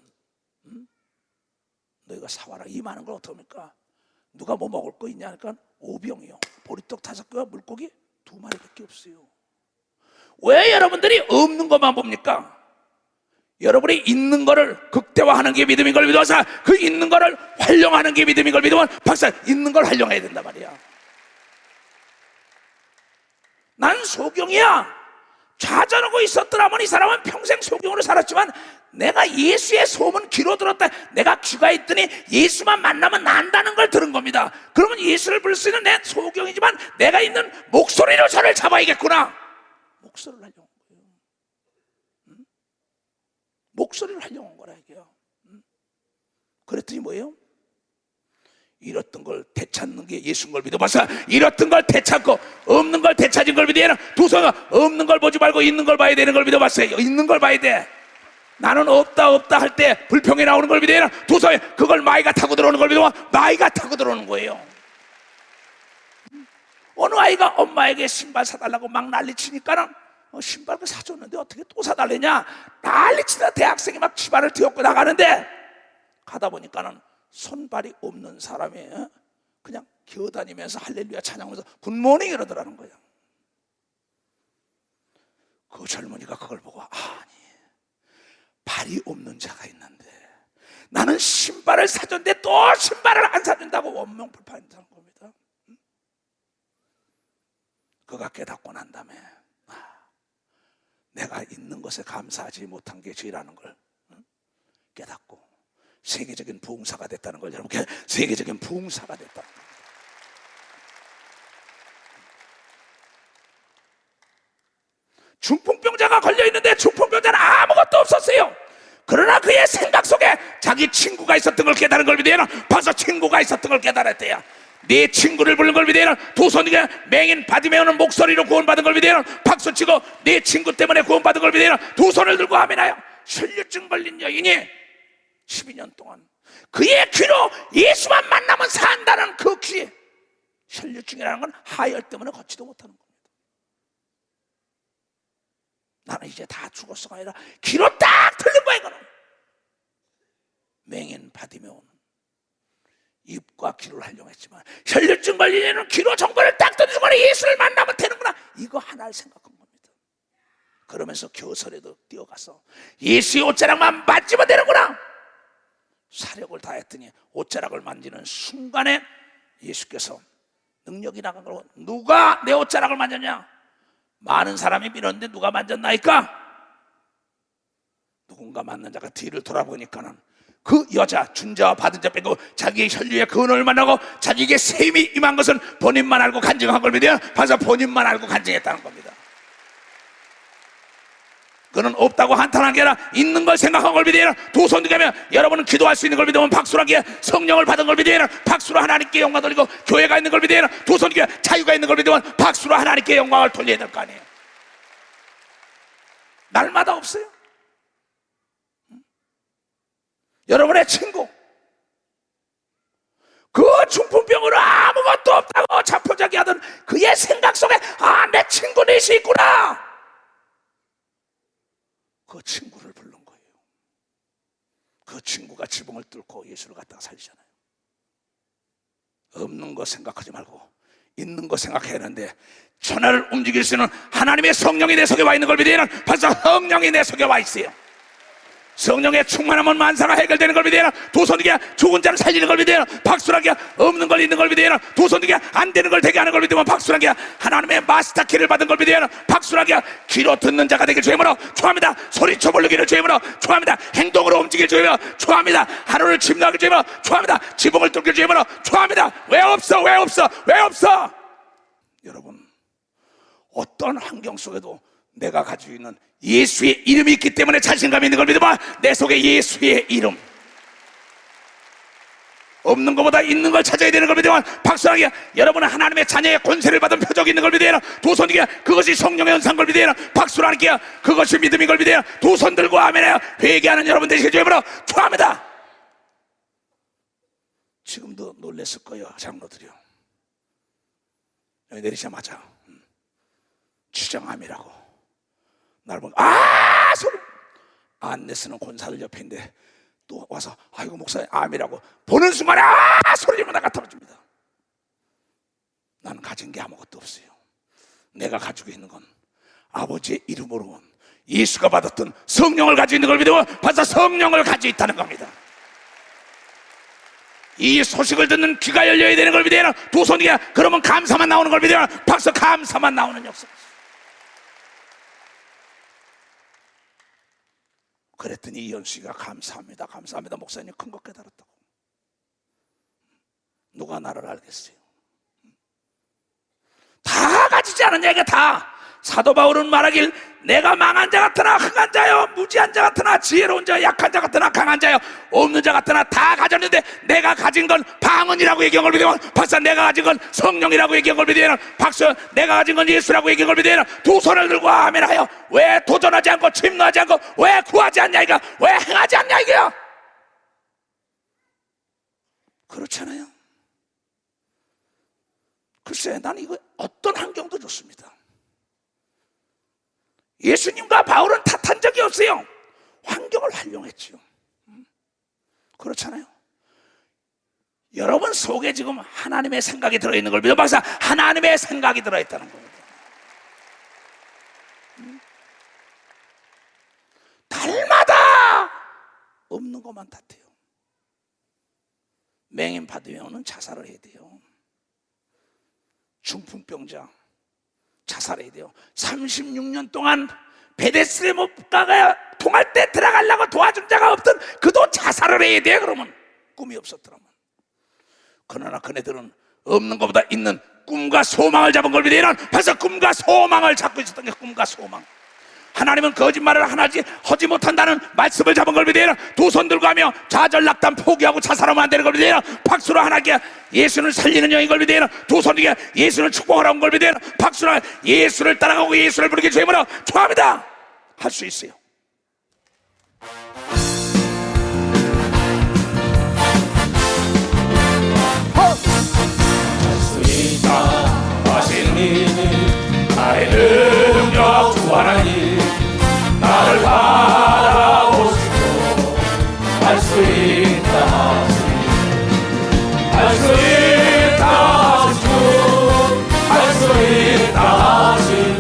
너희가 사와라. 이 많은 걸 어떡합니까? 누가 뭐 먹을 거 있냐 하니까 5병이요 보리떡 5개와 물고기 2마리밖에 없어요. 왜 여러분들이 없는 것만 봅니까? 여러분이 있는 거를 극대화하는 게 믿음인 걸 믿어서 그 있는 거를 활용하는 게 믿음인 걸 믿으면 박사 있는 걸 활용해야 된단 말이야. 난 소경이야. 좌절하고 있었더라면 이 사람은 평생 소경으로 살았지만 내가 예수의 소문 귀로 들었다. 내가 귀가 있더니 예수만 만나면 난다는 걸 들은 겁니다. 그러면 예수를 부를 수 있는 내 소경이지만 내가 있는 목소리로 저를 잡아야겠구나. 목소리를 활용한 거예요. 목소리를 활용한 거라 이게요. 그랬더니 뭐예요? 잃었던 걸 되찾는 게 예수인 걸 믿어봐서 잃었던 걸 되찾고 없는 걸 되찾은 걸 믿어야 두 손은 없는 걸 보지 말고 있는 걸 봐야 되는 걸 믿어봤어요. 있는 걸 봐야 돼. 나는 없다 할 때 불평이 나오는 걸 믿어야 두 손에 그걸 마이가 타고 들어오는 걸 믿으면 마이가 타고 들어오는 거예요. 어느 아이가 엄마에게 신발 사달라고 막 난리치니까는 신발 그 사줬는데 어떻게 또 사달래냐 난리치다 대학생이 막 신발을 뒤엎고 나가는데 가다 보니까는 손발이 없는 사람이 그냥 기어다니면서 할렐루야 찬양하면서 굿모닝 이러더라는 거야. 그 젊은이가 그걸 보고 아니 발이 없는 자가 있는데 나는 신발을 사줬는데 또 신발을 안 사준다고 원망불판하는 겁니다. 그가 깨닫고 난 다음에 내가 있는 것에 감사하지 못한 게 죄라는 걸 깨닫고 세계적인 부흥사가 됐다는 걸 여러분, 세계적인 부흥사가 됐다는 걸. 중풍병자가 걸려있는데 중풍병자는 아무것도 없었어요. 그러나 그의 생각 속에 자기 친구가 있었던 걸 깨달은 걸 믿어야 벌써 친구가 있었던 걸 깨달았대요. 네 친구를 부른 걸 믿어야 두 손에 맹인 바디메오는 목소리로 구원받은 걸 믿어야 박수치고 네 친구 때문에 구원받은 걸 믿어야 두 손을 들고 아멘하여 혈류증 걸린 여인이 12년 동안 그의 귀로 예수만 만나면 산다는 그 귀에 혈류증이라는 건 하열 때문에 걷지도 못하는 겁니다. 나는 이제 다 죽었어가 아니라 귀로 딱 들린 거야. 이거는 맹인 바디메오는 입과 귀를 활용했지만 혈류증 걸린 애는 귀로 정보를 딱 듣는 순간에 예수를 만나면 되는구나, 이거 하나를 생각한 겁니다. 그러면서 교설에도 뛰어가서 예수의 옷자락만 만지면 되는구나 사력을 다했더니 옷자락을 만지는 순간에 예수께서 능력이 나간 거고, 누가 내 옷자락을 만졌냐? 많은 사람이 밀었는데 누가 만졌나이까? 누군가 만난 자가 뒤를 돌아보니까는 그 여자, 준 자와 받은 자 빼고 자기의 혈류의 근원을 만나고 자기에게 셈이 임한 것은 본인만 알고 간증한 걸 믿어요. 벌써 본인만 알고 간증했다는 겁니다. 그는 없다고 한탄한 게 아니라 있는 걸 생각한 걸 믿어요. 두 손 들면 여러분은 기도할 수 있는 걸 믿으면 박수라기에 성령을 받은 걸 믿어요. 박수로 하나님께 영광 돌리고 교회가 있는 걸 믿어요. 두 손 들면 자유가 있는 걸 믿으면 박수로 하나님께 영광을 돌려야 될 거 아니에요. 날마다 없어요. 여러분의 친구, 그 중풍병으로 아무것도 없다고 자포자기 하던 그의 생각 속에 내 친구 넷이 있구나, 그 친구를 부른 거예요. 그 친구가 지붕을 뚫고 예수를 갖다가 살리잖아요. 없는 거 생각하지 말고 있는 거 생각해야 하는데 천하를 움직일 수 있는 하나님의 성령이 내 속에 와 있는 걸 믿어야 벌써 성령이 내 속에 와 있어요. 성령의 충만하면 만사가 해결되는 걸 믿어야 두 손이게 죽은 자를 살리는 걸 믿어야 박수라기야 없는 걸 있는 걸 믿어야 두 손이게 안 되는 걸 되게 하는 걸 믿으면 박수라기야 하나님의 마스터키를 받은 걸 믿어야 박수라기야 귀로 듣는 자가 되길 주님으로 축원합니다. 소리쳐 부르기를 주님으로 축원합니다. 행동으로 움직일 주님으로 축원합니다. 하루를 침노하길 주님으로 축원합니다. 지붕을 뚫길 주님으로 축원합니다. 왜 없어? 왜 없어? 왜 없어? 여러분, 어떤 환경 속에도 내가 가지고 있는 예수의 이름이 있기 때문에 자신감 있는 걸 믿어봐. 내 속에 예수의 이름, 없는 것보다 있는 걸 찾아야 되는 걸 믿어봐. 박수하게 여러분은 하나님의 자녀의 권세를 받은 표적이 있는 걸 믿어야 두 손이게 그것이 성령의 은사인 걸 믿어야 박수를 하니까 그것이 믿음인 걸 믿어야 두 손 들고 아멘해요. 회개하는 여러분 되시길 주님으로 축원합니다. 지금도 놀랬을 거예요. 장로들이요, 여기 내리자마자 추정함이라고 나를 보고 소리, 안내스는 권사들 옆에 있는데 또 와서 아이고 목사님 암이라고 보는 순간에 소리 지르면 나가 떨어집니다. 나는 가진 게 아무것도 없어요. 내가 가지고 있는 건 아버지의 이름으로 온 예수가 받았던 성령을 가지고 있는 걸 믿으면 벌써 성령을 가지고 있다는 겁니다. 이 소식을 듣는 귀가 열려야 되는 걸 믿어야 두 손이야. 그러면 감사만 나오는 걸 믿어야 벌써 감사만 나오는 역사. 그랬더니 이현수가 감사합니다, 감사합니다. 목사님 큰 거 깨달았다고. 누가 나를 알겠어요? 다 가지지 않은 얘기가 다. 사도 바울은 말하길 내가 망한 자 같으나 흥한 자요, 무지한 자 같으나 지혜로운 자, 약한 자 같으나 강한 자요, 없는 자 같으나 다 가졌는데 내가 가진 건 방언이라고 얘기한 걸 믿으면 박사, 내가 가진 건 성령이라고 얘기한 걸 믿으면 박사, 내가 가진 건 예수라고 얘기한 걸 믿으면 두 손을 들고 아멘하여 왜 도전하지 않고 침노하지 않고 왜 구하지 않냐 이거, 왜 행하지 않냐 이거야. 그렇잖아요. 글쎄, 나는 이거 어떤 환경도 좋습니다. 예수님과 바울은 탓한 적이 없어요. 환경을 활용했죠. 그렇잖아요. 여러분 속에 지금 하나님의 생각이 들어있는 걸 믿어 박사, 하나님의 생각이 들어있다는 겁니다. 달마다 없는 것만 탓해요. 맹인 받으면 자살을 해야 돼요. 중풍병자 자살해야 돼요. 36년 동안 베데스다 목가가 통할 때 들어가려고 도와준 자가 없던 그도 자살을 해야 돼요. 그러면 꿈이 없었더라면. 그러나 그네들은 없는 것보다 있는 꿈과 소망을 잡은 걸 믿어요. 벌써 꿈과 소망을 잡고 있었던 게 꿈과 소망. 하나님은 거짓말을 하나지 하지 못한다는 말씀을 잡은 걸 믿어요. 두 손 들고 하며 좌절낙담 포기하고 자살하면 안 되는 걸 믿어요. 박수로 하나님께 예수를 살리는 영인 걸 믿어요. 두 손 들고 예수를 축복하라는 걸 믿어요. 박수로 예수를 따라가고 예수를 부르게 죄물어 좋아합니다. 할 수 있어요. 하시니 나의 능력 주 하나님 나를 바라보시고 할 수 있다 하시니 할 수 있다 하시고 할 수 있다 하시고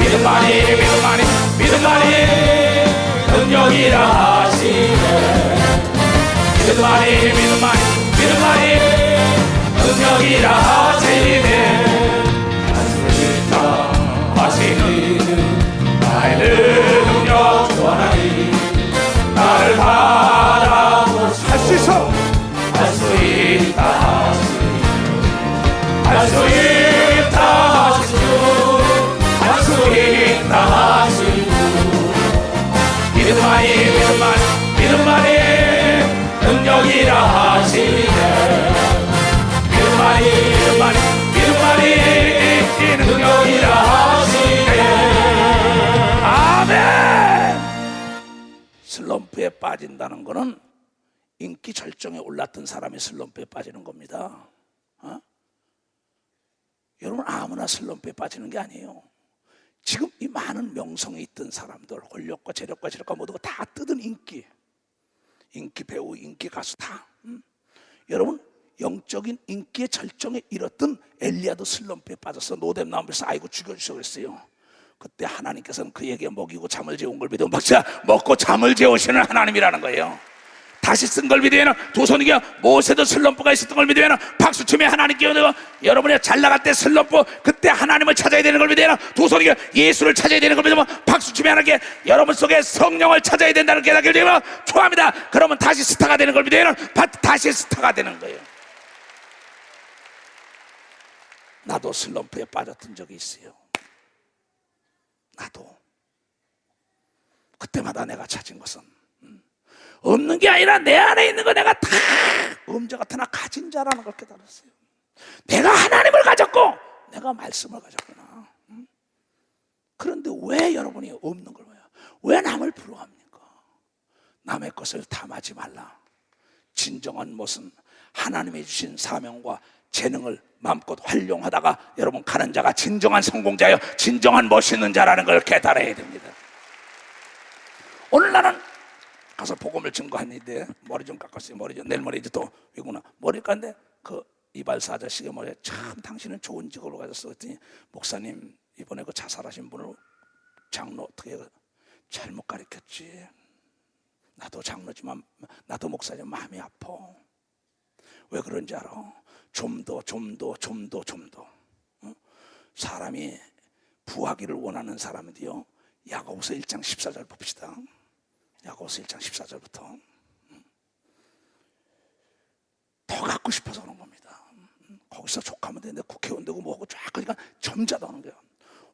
믿음만이 믿음만이 믿음만이 능력이라 하시네 믿음만이 믿음만이 믿음만이 능력이라 하시네 하시는 나의 능력 주 하나님 나를 바라보시고 할 수 있어 할 수 있다 하시니 할 수 있다 하시고 할 수 있다 하시고 믿음만이 믿음만이 믿음만이 능력이라 하시네 믿음만이 믿음만이 믿음만이 능력이라 하시네 아멘. 슬럼프에 빠진다는 거는 인기 절정에 올랐던 사람이 슬럼프에 빠지는 겁니다. 여러분 아무나 슬럼프에 빠지는 게 아니에요. 지금 이 많은 명성에 있던 사람들, 권력과 재력과 지력과 모두가 다 뜯은 인기 배우, 인기 가수 다 여러분 영적인 인기의 절정에 이뤘던 엘리야도 슬럼프에 빠져서 노뎀 나무에서 아이고 죽여주시고 그랬어요. 그때 하나님께서는 그에게 먹이고 잠을 재운 걸 믿으면 박자 먹고 잠을 재우시는 하나님이라는 거예요. 다시 쓴 걸 믿으면 두 손이게 모세도 슬럼프가 있었던 걸 믿으면 박수치며 하나님께 여러분이 잘 나갈 때 슬럼프 그때 하나님을 찾아야 되는 걸 믿으면 두 손이게 예수를 찾아야 되는 걸 믿으면 박수치며 하나님께 여러분 속에 성령을 찾아야 된다는 깨닫게 되면 좋아합니다. 그러면 다시 스타가 되는 걸 믿으면 다시 스타가 되는 거예요. 나도 슬럼프에 빠졌던 적이 있어요. 나도 그때마다 내가 찾은 것은 없는 게 아니라 내 안에 있는 거 내가 다 음자 같으나 가진 자라는 걸 깨달았어요. 내가 하나님을 가졌고 내가 말씀을 가졌구나. 그런데 왜 여러분이 없는 걸 봐요? 왜 남을 부러워합니까? 남의 것을 탐하지 말라. 진정한 것은 하나님이 주신 사명과 재능을 마음껏 활용하다가 여러분 가는 자가 진정한 성공자요 진정한 멋있는 자라는 걸 깨달아야 됩니다. 오늘 나는 가서 복음을 증거했는데 머리 좀 깎았어요. 내일 머리 이제 또 위구나 머리 깎는데 그 이발사 아저씨가 뭐래 참 당신은 좋은 직업을 가졌어 그랬더니 목사님 이번에 그 자살하신 분을 장로 어떻게 잘못 가르쳤지. 나도 장로지만 나도 목사지만 마음이 아파. 왜 그런지 알아? 좀 더 사람이 부하기를 원하는 사람들이요 야고보서 1장 14절 봅시다. 야고보서 1장 14절부터 더 갖고 싶어서 그런 겁니다. 거기서 족하면 되는데 국회의원 되고 뭐하고 쫙 그러니까 점자도 하는 거예요.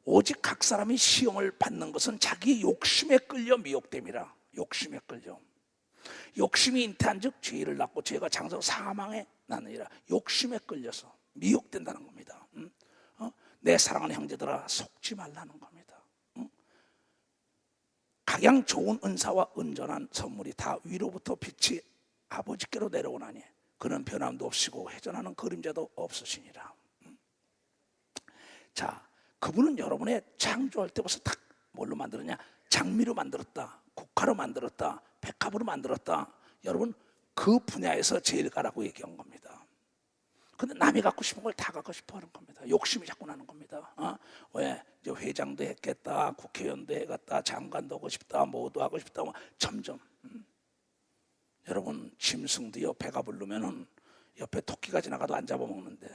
오직 각 사람이 시험을 받는 것은 자기 욕심에 끌려 미혹됨이라. 욕심에 끌려. 욕심이 잉태한 즉 죄를 낳고 죄가 장서 사망에 나느니라. 욕심에 끌려서 미혹된다는 겁니다. 내 사랑하는 형제들아 속지 말라는 겁니다. 각양 좋은 은사와 온전한 선물이 다 위로부터 빛이 아버지께로 내려오나니 그는 변함도 없이고 회전하는 그림자도 없으시니라. 자, 그분은 여러분의 창조할 때 벌써 딱 뭘로 만들었냐? 장미로 만들었다, 국화로 만들었다, 백합으로 만들었다. 여러분 그 분야에서 제일 가라고 얘기한 겁니다. 근데 남이 갖고 싶은 걸 다 갖고 싶어 하는 겁니다. 욕심이 자꾸 나는 겁니다. 왜? 이제 회장도 했겠다, 국회의원도 해갔다, 장관도 하고 싶다, 뭐도 하고 싶다, 뭐 점점. 여러분 짐승도요, 배가 부르면은 옆에 토끼가 지나가도 안 잡아먹는데,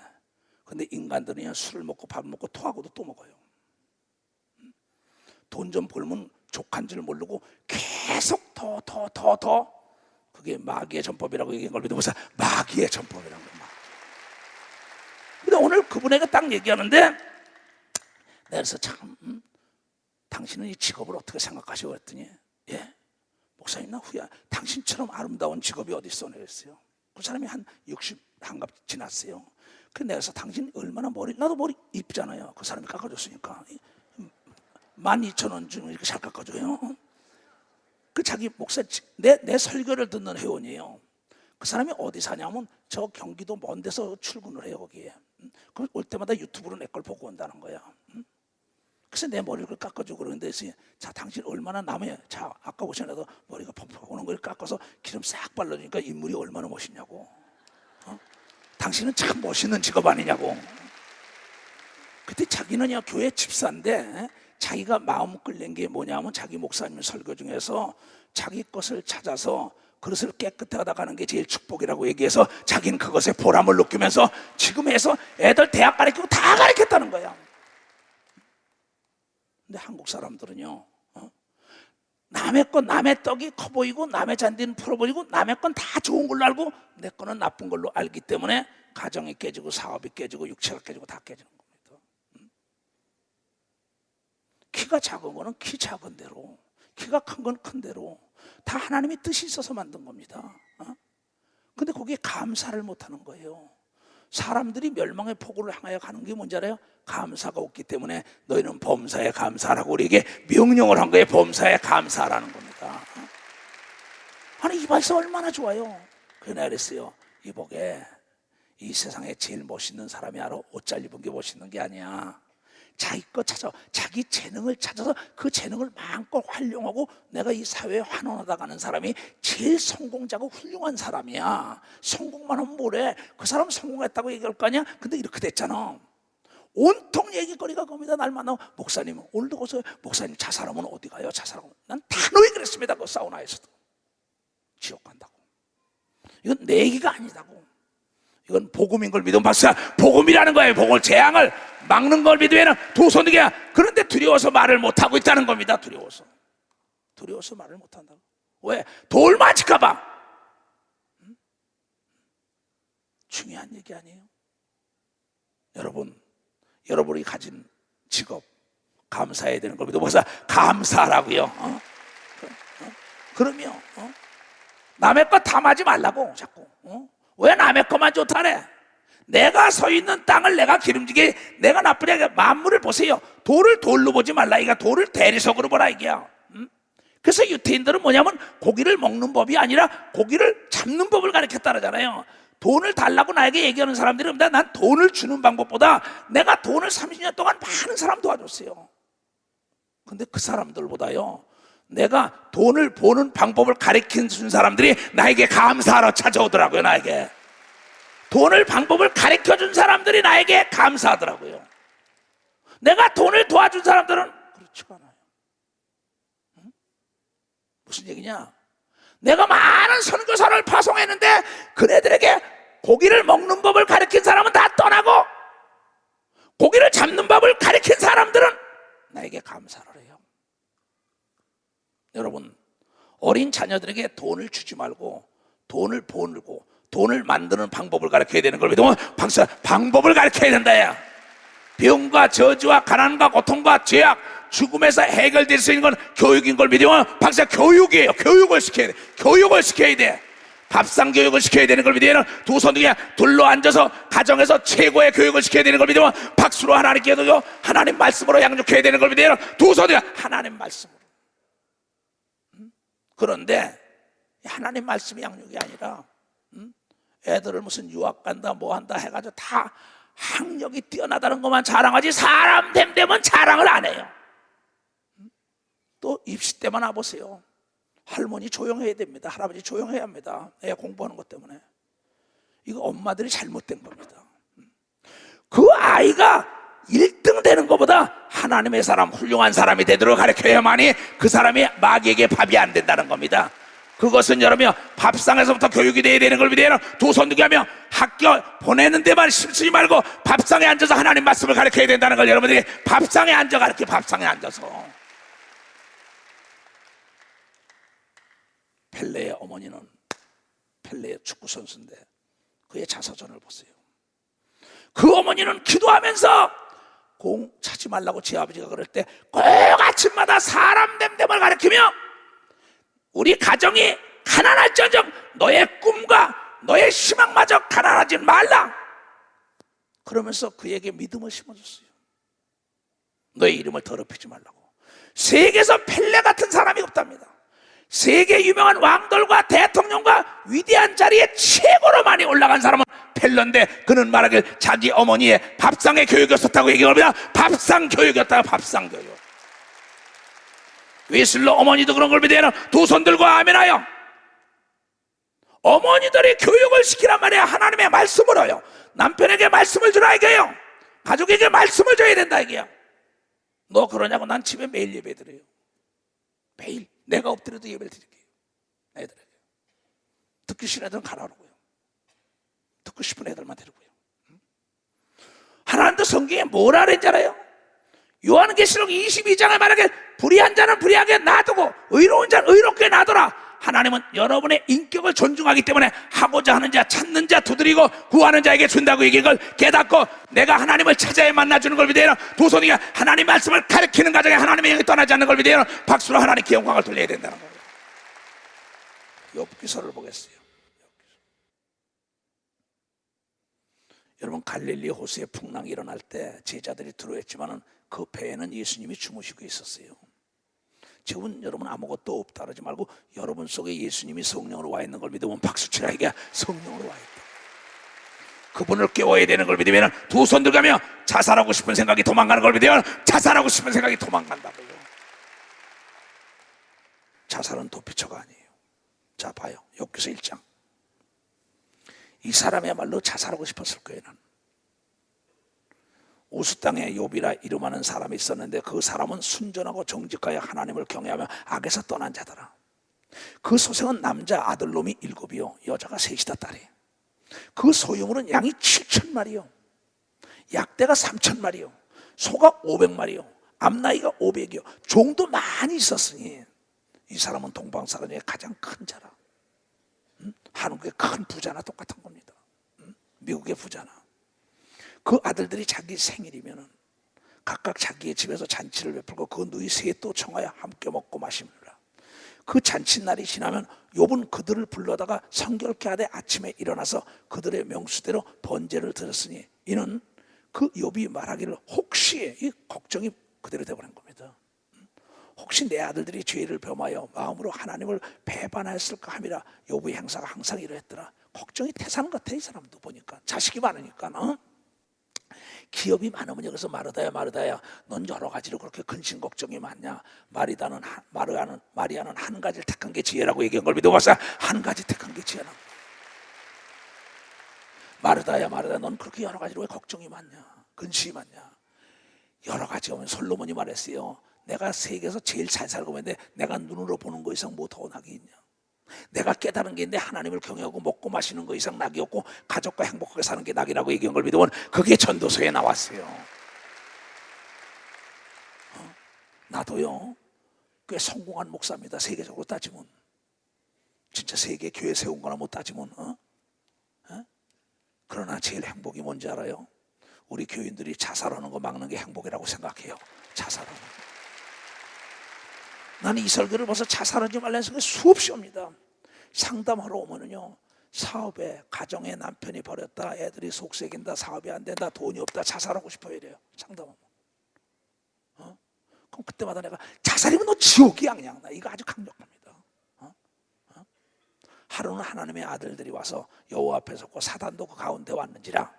근데 인간들은요 술을 먹고 밥 먹고 토하고도 또 먹어요. 돈 좀 벌면 족한 줄 모르고 계속 더 그게 마귀의 전법이라고 얘기한 걸 믿어보세요. 마귀의 전법이라는 거예요. 근데 오늘 그분에게 딱 얘기하는데, 내가 그래서 참 당신은 이 직업을 어떻게 생각하시오 그랬더니, 예? 목사님 나 후야 당신처럼 아름다운 직업이 어디 있어 그랬어요. 그 사람이 한 60 한갑 지났어요. 근데 내가 그래서 당신 얼마나 나도 머리 이쁘잖아요. 그 사람이 깎아줬으니까 12,000원 주면 이렇게 잘 깎아줘요. 그 자기 목사 내 설교를 듣는 회원이에요. 그 사람이 어디 사냐면 저 경기도 먼 데서 출근을 해요 거기에. 그럼 올 때마다 유튜브로 내 걸 보고 온다는 거야. 그래서 내 머리를 깎아주고 그러는데, 자 당신 얼마나 남의, 자 아까 오시나도 머리가 펑펑 오는 걸 깎아서 기름 싹 발라주니까 인물이 얼마나 멋있냐고. 당신은 참 멋있는 직업 아니냐고. 그때 자기는요 교회 집사인데 자기가 마음 끌린 게 뭐냐면 자기 목사님 설교 중에서 자기 것을 찾아서 그릇을 깨끗하다 가는 게 제일 축복이라고 얘기해서 자기는 그것에 보람을 느끼면서 지금 해서 애들 대학 가르치고 다 가르쳤다는 거야. 근데 한국 사람들은요 남의 건 남의 떡이 커 보이고 남의 잔디는 풀어 보이고 남의 건 다 좋은 걸로 알고 내 거는 나쁜 걸로 알기 때문에 가정이 깨지고 사업이 깨지고 육체가 깨지고 다 깨지는 겁니다. 키가 작은 거는 키 작은 대로, 키가 큰 건 큰 대로 다 하나님의 뜻이 있어서 만든 겁니다. 근데 거기에 감사를 못하는 거예요. 사람들이 멸망의 폭우를 향하여 가는 게 뭔지 알아요? 감사가 없기 때문에 너희는 범사에 감사하라고 우리에게 명령을 한 거예요. 범사에 감사하라는 겁니다. 아니 이발소 얼마나 좋아요. 그래서 내가 그랬어요. 이복에 이 세상에 제일 멋있는 사람이 알아? 옷 잘 입은 게 멋있는 게 아니야. 자기 거 찾아, 자기 재능을 찾아서 그 재능을 마음껏 활용하고 내가 이 사회에 환원하다 가는 사람이 제일 성공자고 훌륭한 사람이야. 성공만 하면 뭐래? 그 사람 성공했다고 얘기할 거 아니야? 근데 이렇게 됐잖아. 온통 얘기거리가 겁니다. 날 만나면 목사님 오늘도 거기서 목사님 자살하면 어디 가요? 자살하면 난 단호히 그랬습니다. 그 사우나에서도 지옥 간다고. 이건 내 얘기가 아니다고. 이건 복음인 걸 믿으면 박사 복음이라는 거예요. 복음을 재앙을 막는 걸 믿으면 두 손이야. 그런데 두려워서 말을 못하고 있다는 겁니다. 두려워서 말을 못한다고. 왜? 돌 맞을까 봐. 중요한 얘기 아니에요. 여러분이 가진 직업 감사해야 되는 걸 믿어 보세요. 감사하라고요. 그러면 남의 것 탐하지 말라고 자꾸. 왜 남의 것만 좋다래? 내가 서 있는 땅을 내가 기름지게 내가 나쁘게 만물을 보세요. 돌을 돌로 보지 말라. 이가 돌을 대리석으로 보라 이게야. 그래서 유태인들은 뭐냐면 고기를 먹는 법이 아니라 고기를 잡는 법을 가르쳤다잖아요. 돈을 달라고 나에게 얘기하는 사람들이 난 돈을 주는 방법보다 내가 돈을 30년 동안 많은 사람 도와줬어요. 근데 그 사람들보다요 내가 돈을 버는 방법을 가르쳐 준 사람들이 나에게 감사하러 찾아오더라고요. 나에게 돈을 방법을 가르쳐 준 사람들이 나에게 감사하더라고요. 내가 돈을 도와준 사람들은 그렇지가 않아요. 무슨 얘기냐? 내가 많은 선교사를 파송했는데 그네들에게 고기를 먹는 법을 가르친 사람은 다 떠나고 고기를 잡는 법을 가르친 사람들은 나에게 감사를 해요. 여러분 어린 자녀들에게 돈을 주지 말고 돈을 버고 돈을 만드는 방법을 가르쳐야 되는 걸 믿으면 박사 방법을 가르쳐야 된다. 야. 병과 저주와 가난과 고통과 죄악 죽음에서 해결될 수 있는 건 교육인 걸 믿으면 박사 교육이에요. 교육을 시켜야 돼. 교육을 시켜야 돼. 밥상 교육을 시켜야 되는 걸 믿으면 두 손 그냥 둘러 앉아서 가정에서 최고의 교육을 시켜야 되는 걸 믿으면 박수로 하나님께 드려 하나님 말씀으로 양육해야 되는 걸 믿으면 두 손 그냥 하나님 말씀으로. 그런데 하나님 말씀이 양육이 아니라 애들을 무슨 유학 간다 뭐 한다 해가지고 다 학력이 뛰어나다는 것만 자랑하지 사람 됨되면 자랑을 안 해요. 또 입시 때만 와보세요. 할머니 조용해야 됩니다. 할아버지 조용해야 합니다. 애 공부하는 것 때문에. 이거 엄마들이 잘못된 겁니다. 그 아이가 1등 되는 것보다 하나님의 사람, 훌륭한 사람이 되도록 가르쳐야만이 그 사람이 마귀에게 밥이 안 된다는 겁니다. 그것은 여러분 밥상에서부터 교육이 돼야 되는 걸 믿어요. 두 손 두게 하며 학교 보내는 데만 힘쓰지 말고 밥상에 앉아서 하나님 말씀을 가르쳐야 된다는 걸 여러분들이 밥상에 앉아 가르쳐. 밥상에 앉아서. 펠레의 어머니는 펠레의 축구 선수인데 그의 자서전을 보세요. 그 어머니는 기도하면서 공 차지 말라고 제 아버지가 그럴 때 꼭 아침마다 사람 됨됨을 가르치며 우리 가정이 가난할지언정 너의 꿈과 너의 희망마저 가난하지 말라 그러면서 그에게 믿음을 심어줬어요. 너의 이름을 더럽히지 말라고. 세계에서 펠레 같은 사람이 없답니다. 세계 유명한 왕들과 대통령과 위대한 자리에 최고로 많이 올라간 사람은 펠레인데 그는 말하길 자기 어머니의 밥상의 교육이었었다고 얘기합니다. 밥상 교육이었다. 밥상 교육. 웨슬러 어머니도 그런 걸 믿어요. 두 손 들고 아멘하여. 어머니들이 교육을 시키란 말이야. 하나님의 말씀으로요. 남편에게 말씀을 주라 이게요. 가족에게 말씀을 줘야 된다 이게요. 너 그러냐고. 난 집에 매일 예배 드려요. 매일 내가 엎드려도 예배를 드릴게요. 애들에게. 듣기 싫은 애들은 가라고요. 듣고 싶은 애들만 데리고요. 하나님도 성경에 뭐라 그랬는지 알아요? 요한계시록 22장에 말하길 불의한 자는 불의하게 놔두고 의로운 자는 의롭게 놔둬라. 하나님은 여러분의 인격을 존중하기 때문에 하고자 하는 자, 찾는 자, 두드리고 구하는 자에게 준다고 얘기한 걸 깨닫고 내가 하나님을 찾아야 만나주는 걸 믿어요. 두 손이 하나님 말씀을 가르치는 가정에 하나님의 영이 떠나지 않는 걸 믿어요. 박수로 하나님께 영광을 돌려야 된다는 거예요. 욥기서를 보겠어요. 여러분 갈릴리 호수에 풍랑이 일어날 때 제자들이 두려워했지만은 그 배에는 예수님이 주무시고 있었어요. 지금은 여러분 아무것도 없다 그러지 말고 여러분 속에 예수님이 성령으로 와 있는 걸 믿으면 박수치라. 이게 성령으로 와 있다. 그분을 깨워야 되는 걸 믿으면 두 손 들가며 자살하고 싶은 생각이 도망가는 걸 믿으면 자살하고 싶은 생각이 도망간다고요. 자살은 도피처가 아니에요. 자 봐요. 욥기서 1장. 이 사람이야말로 자살하고 싶었을 거예요. 나는. 우스 땅에 욥이라 이름하는 사람이 있었는데 그 사람은 순전하고 정직하여 하나님을 경외하며 악에서 떠난 자더라. 그 소생은 남자 아들놈이 7이요 여자가 3이다. 딸이. 그 소유물은 양이 7,000마리요 약대가 3,000마리요 소가 500마리요 암나이가 500이요 종도 많이 있었으니 이 사람은 동방 사람 중에 가장 큰 자라. 한국의 큰 부자나 똑같은 겁니다. 미국의 부자나. 그 아들들이 자기 생일이면은 각각 자기의 집에서 잔치를 베풀고 그 누이 셋도 청하여 함께 먹고 마시느라. 그 잔칫날이 지나면 욥은 그들을 불러다가 성결케 하되 아침에 일어나서 그들의 명수대로 번제를 드렸으니 이는 그 욥이 말하기를 혹시 이 걱정이 그대로 되어버린 겁니다. 혹시 내 아들들이 죄를 범하여 마음으로 하나님을 배반하였을까 함이라. 욥의 행사가 항상 이러했더라. 걱정이 태산 같아. 이 사람도 보니까 자식이 많으니까. 기업이 많으면 여기서 마르다야 넌 여러 가지로 그렇게 근심 걱정이 많냐. 마리아는 한 가지를 택한 게 지혜라고 얘기한 걸 믿어봤어요. 한 가지 택한 게 지혜라고. 마르다야 넌 그렇게 여러 가지로 왜 걱정이 많냐, 근심이 많냐. 여러 가지 오면 솔로몬이 말했어요. 내가 세계에서 제일 잘 살고 있는데 내가 눈으로 보는 거 이상 뭐 더 낙이 있냐. 내가 깨달은 게 있는데 하나님을 경외하고 먹고 마시는 거 이상 낙이 없고 가족과 행복하게 사는 게 낙이라고 얘기한 걸 믿으면 그게 전도서에 나왔어요. 나도요 꽤 성공한 목사입니다. 세계적으로 따지면. 진짜 세계 교회 세운 거나 못 따지면. 그러나 제일 행복이 뭔지 알아요? 우리 교인들이 자살하는 거 막는 게 행복이라고 생각해요. 자살하는 거. 나는 이 설교를 벌써 자살하지 말라는 생각이 수없이 옵니다. 상담하러 오면은요, 사업에, 가정에 남편이 버렸다, 애들이 속썩인다, 사업이 안 된다, 돈이 없다, 자살하고 싶어요 이래요. 상담하면. 그럼 그때마다 내가 자살이면 너 지옥이야 그냥. 나 이거 아주 강력합니다. 하루는 하나님의 아들들이 와서 여호와 앞에 섰고 사단도 그 가운데 왔는지라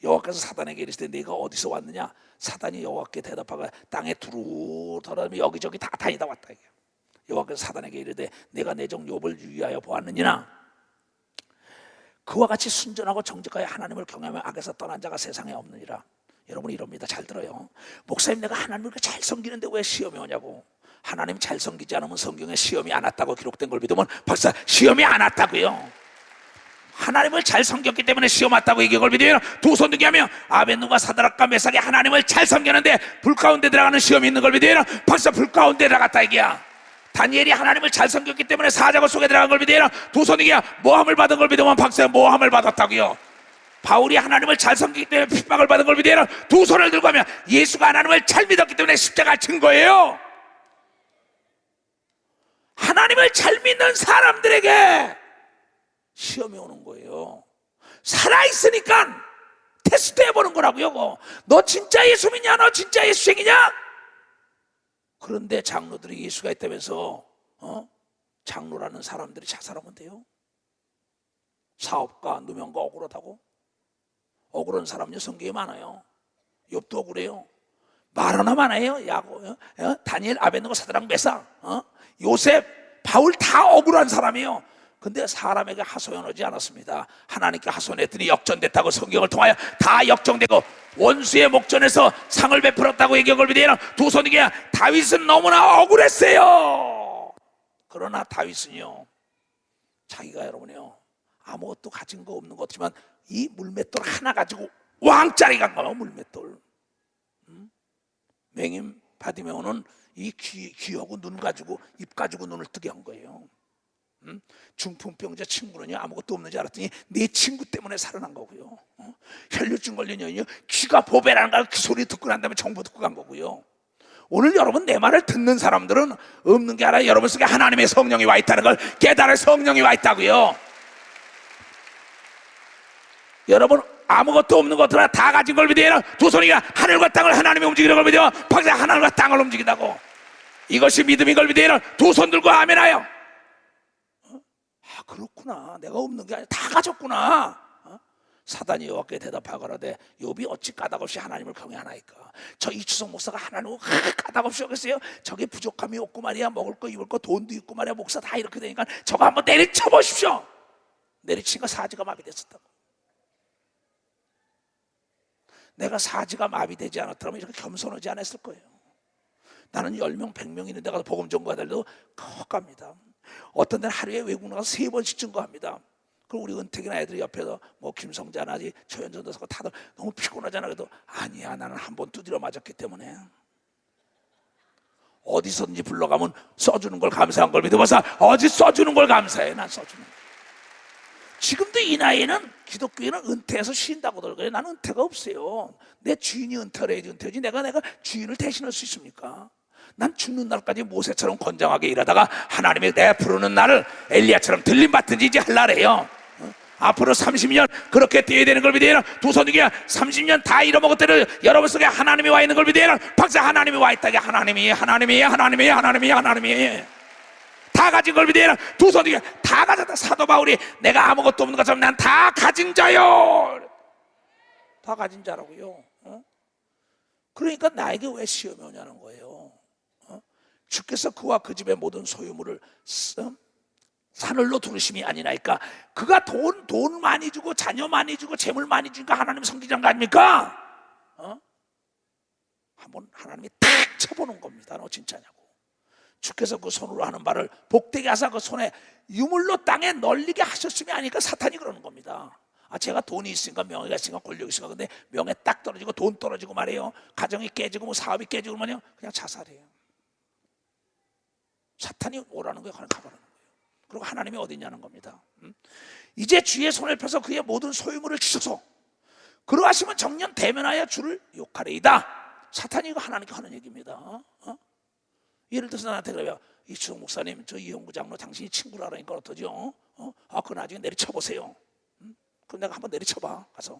여호와께서 사단에게 이르시되 네가 어디서 왔느냐? 사단이 여호와께 대답하고 땅에 두루 돌아다니며 여기저기 다 다니다 왔다. 여호와께서 사단에게 이르되 내가 내 종 욥을 유의하여 보았느니나 그와 같이 순전하고 정직하여 하나님을 경외하며 악에서 떠난 자가 세상에 없느니라. 여러분 이럽니다. 잘 들어요. 목사님 내가 하나님을 잘 섬기는데 왜 시험이 오냐고. 하나님 잘 섬기지 않으면 성경에 시험이 안 왔다고 기록된 걸 믿으면 박사 시험이 안 왔다고요. 하나님을 잘 섬겼기 때문에 시험 왔다고 얘기한 걸 믿으면 두 손 들게 하며 아벤누가 사드락과 메삭이 하나님을 잘 섬겼는데 불 가운데 들어가는 시험이 있는 걸 믿으면 박사 불 가운데 들어갔다 얘기야. 다니엘이 하나님을 잘 섬겼기 때문에 사자굴 속에 들어간 걸 믿으면 두 손 들게 모함을 받은 걸 믿으면 박사 모함을 받았다고요. 바울이 하나님을 잘 섬기기 때문에 핍박을 받은 걸 믿으면 두 손을 들고 하며 예수가 하나님을 잘 믿었기 때문에 십자가를 친 거예요. 하나님을 잘 믿는 사람들에게 시험이 오는 거예요. 살아있으니까 테스트 해보는 거라고요. 너 진짜 예수 믿냐? 너 진짜 예수쟁이냐? 그런데 장로들이 예수가 있다면서 장로라는 사람들이 자살하면 돼요? 사업가, 누명가 억울하다고? 억울한 사람요 성경에 많아요. 욥도 억울해요. 말하나 많아요. 야고, 다니엘, 아벤누고, 사드락, 메삭, 요셉, 바울 다 억울한 사람이에요. 근데 사람에게 하소연하지 않았습니다. 하나님께 하소연했더니 역전됐다고 성경을 통하여 다 역정되고 원수의 목전에서 상을 베풀었다고 얘기한 걸 믿으면 두 손이게 다윗은 너무나 억울했어요. 그러나 다윗은요 자기가 여러분이요 아무것도 가진 거 없는 것 같지만 이 물맷돌 하나 가지고 왕짜리 간 거예요. 물맷돌. 맹인 바디메오는 이 귀하고 눈 가지고 입 가지고 눈을 뜨게 한 거예요. 중풍병자 친구는요 아무것도 없는 줄 알았더니 내 친구 때문에 살아난 거고요. 혈류증 걸린 여인이요 귀가 보배라는 걸 그 소리 듣고 난 다음에 정보 듣고 간 거고요. 오늘 여러분 내 말을 듣는 사람들은 없는 게 아니라 여러분 속에 하나님의 성령이 와 있다는 걸 깨달을 성령이 와 있다고요. 여러분 아무것도 없는 것들아 다 가진 걸 믿어요. 두 손이가 하늘과 땅을 하나님이 움직이는 걸 믿어요. 박사 하늘과 땅을 움직인다고. 이것이 믿음인 걸 믿어요. 두 손 들고 아멘하여. 아 그렇구나. 내가 없는 게 아니라 다 가졌구나. 사단이 여호와께 대답하거라되 욥이 어찌 까닭없이 하나님을 경외하나이까. 저 이추석 목사가 하나님을 까닭없이 하겠어요? 저게 부족함이 없고 말이야. 먹을 거 입을 거 돈도 있고 말이야. 목사 다 이렇게 되니까 저거 한번 내리쳐 보십시오. 내리치니까 사지가 마비됐었다고. 내가 사지가 마비되지 않았더라면 이렇게 겸손하지 않았을 거예요. 나는 10명 100명 있는 데 가서 복음 전거하달래도 꼭 갑니다. 어떤 데는 하루에 외국 나가서 3번씩 증거합니다. 그리고 우리 은택이나 애들이 옆에서 뭐 김성자나 최현전 도사가 다들 너무 피곤하잖아. 그래도 아니야 나는 한 번 두드려 맞았기 때문에 어디서든지 불러가면 써주는 걸 감사한 걸 믿어봐서 어디 써주는 걸 감사해. 난 써주는 걸. 지금도 이 나이에는 기독교인은 은퇴해서 쉰다고들 그래. 나는 은퇴가 없어요. 내 주인이 은퇴를 해야지 은퇴지 내가 주인을 대신할 수 있습니까? 난 죽는 날까지 모세처럼 건장하게 일하다가 하나님이 내 부르는 날을 엘리야처럼 들림받든지 이제 할라래요. 앞으로 30년 그렇게 뛰어야 되는 걸 믿어요. 두 손 중에 30년 다 잃어먹었대로 여러분 속에 하나님이 와 있는 걸 믿어요. 박사 하나님이 와 있다게 하나님이 다 가진 걸 믿어요. 두 손 중에 다 가졌다. 사도 바울이 내가 아무것도 없는 것처럼 난 다 가진 자요. 다 가진 자라고요. 그러니까 나에게 왜 시험이 오냐는 거예요. 주께서 그와 그 집의 모든 소유물을 사늘로 두르심이 아니나이까. 그가 돈 많이 주고 자녀 많이 주고 재물 많이 주니까 하나님 섬기자는 거 아닙니까? 한번 하나님이 탁 쳐보는 겁니다. 너 진짜냐고. 주께서 그 손으로 하는 바를 복되게 하사 그 손에 유물로 땅에 널리게 하셨음이 아니니까 사탄이 그러는 겁니다. 제가 돈이 있으니까 명예가 있으니까 권력이 있으니까 근데 명예 딱 떨어지고 돈 떨어지고 말이에요. 가정이 깨지고 뭐 사업이 깨지고 말이에요. 그냥 자살해요. 사탄이 오라는 거예요. 가버리는 거예요. 그리고 하나님이 어디 있냐는 겁니다. 이제 주의 손을 펴서 그의 모든 소유물을 주셔서 그러하시면 정년 대면하여 주를 욕하리이다. 사탄이 이거 하나님께 하는 얘기입니다. 예를 들어서 나한테 그래요. 이추석 목사님 저 이용구 장로 당신이 친구라 그러니까 어떠죠? 그거 나중에 내리쳐보세요. 그럼 내가 한번 내리쳐봐 가서.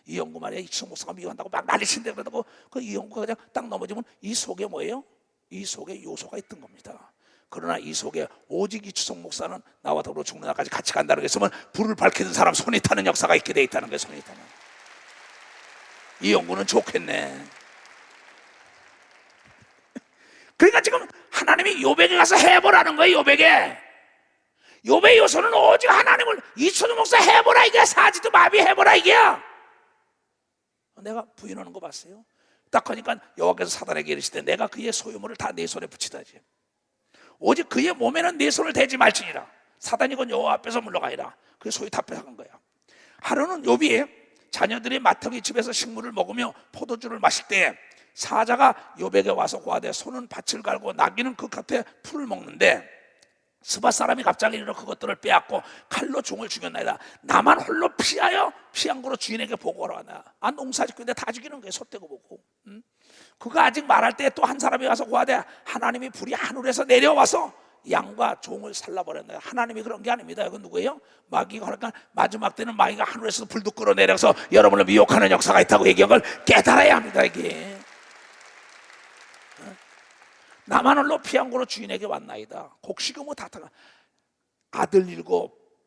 이용구 말이야 이추석 목사가 미워한다고 막 난리친대 그러다고 그 이용구가 그냥 딱 넘어지면 이 속에 뭐예요? 이 속에 요소가 있던 겁니다. 그러나 이 속에 오직 이추석 목사는 나와 더불어 죽는 날까지 같이 간다는 게 있으면 불을 밝히는 사람 손이 타는 역사가 있게 돼 있다는 게 손이 타는. 이 연구는 좋겠네. 그러니까 지금 하나님이 욥에게 가서 해보라는 거예요. 욥의 요소는 오직 하나님을, 이천우 목사 해보라 이게, 사지도 마비 해보라 이게. 내가 부인하는 거 봤어요. 딱 하니까 여호와께서 사단에게 이르시되 내가 그의 소유물을 다 내 손에 붙이다지. 오직 그의 몸에는 내 손을 대지 말지니라. 사단이 곧 여호와 앞에서 물러가리라. 그의 소유 다 뺏어간 거야. 하루는 욥이 자녀들이 마땅히 집에서 식물을 먹으며 포도주를 마실 때 사자가 욥에게 와서 고하되 소는 밭을 갈고 나귀는 그 곁에 풀을 먹는데 스밧 사람이 갑자기 일어나 그것들을 빼앗고 칼로 종을 죽였나이다. 나만 홀로 피하여 피한 거로 주인에게 보고하러 왔나. 농사 짓고인데 다 죽이는 거예요. 소떼고 보고. 그가 아직 말할 때 또 한 사람이 와서 고하되 하나님이 불이 하늘에서 내려와서 양과 종을 살라버렸나요. 하나님이 그런 게 아닙니다. 이건 누구예요? 마귀가. 그러니까 마지막 때는 마귀가 하늘에서 불도 끌어내려서 여러분을 미혹하는 역사가 있다고 얘기한 걸 깨달아야 합니다. 이게 나만 홀로 피한 거로 주인에게 왔나이다. 곡식이 뭐 다 타가. 아들 7,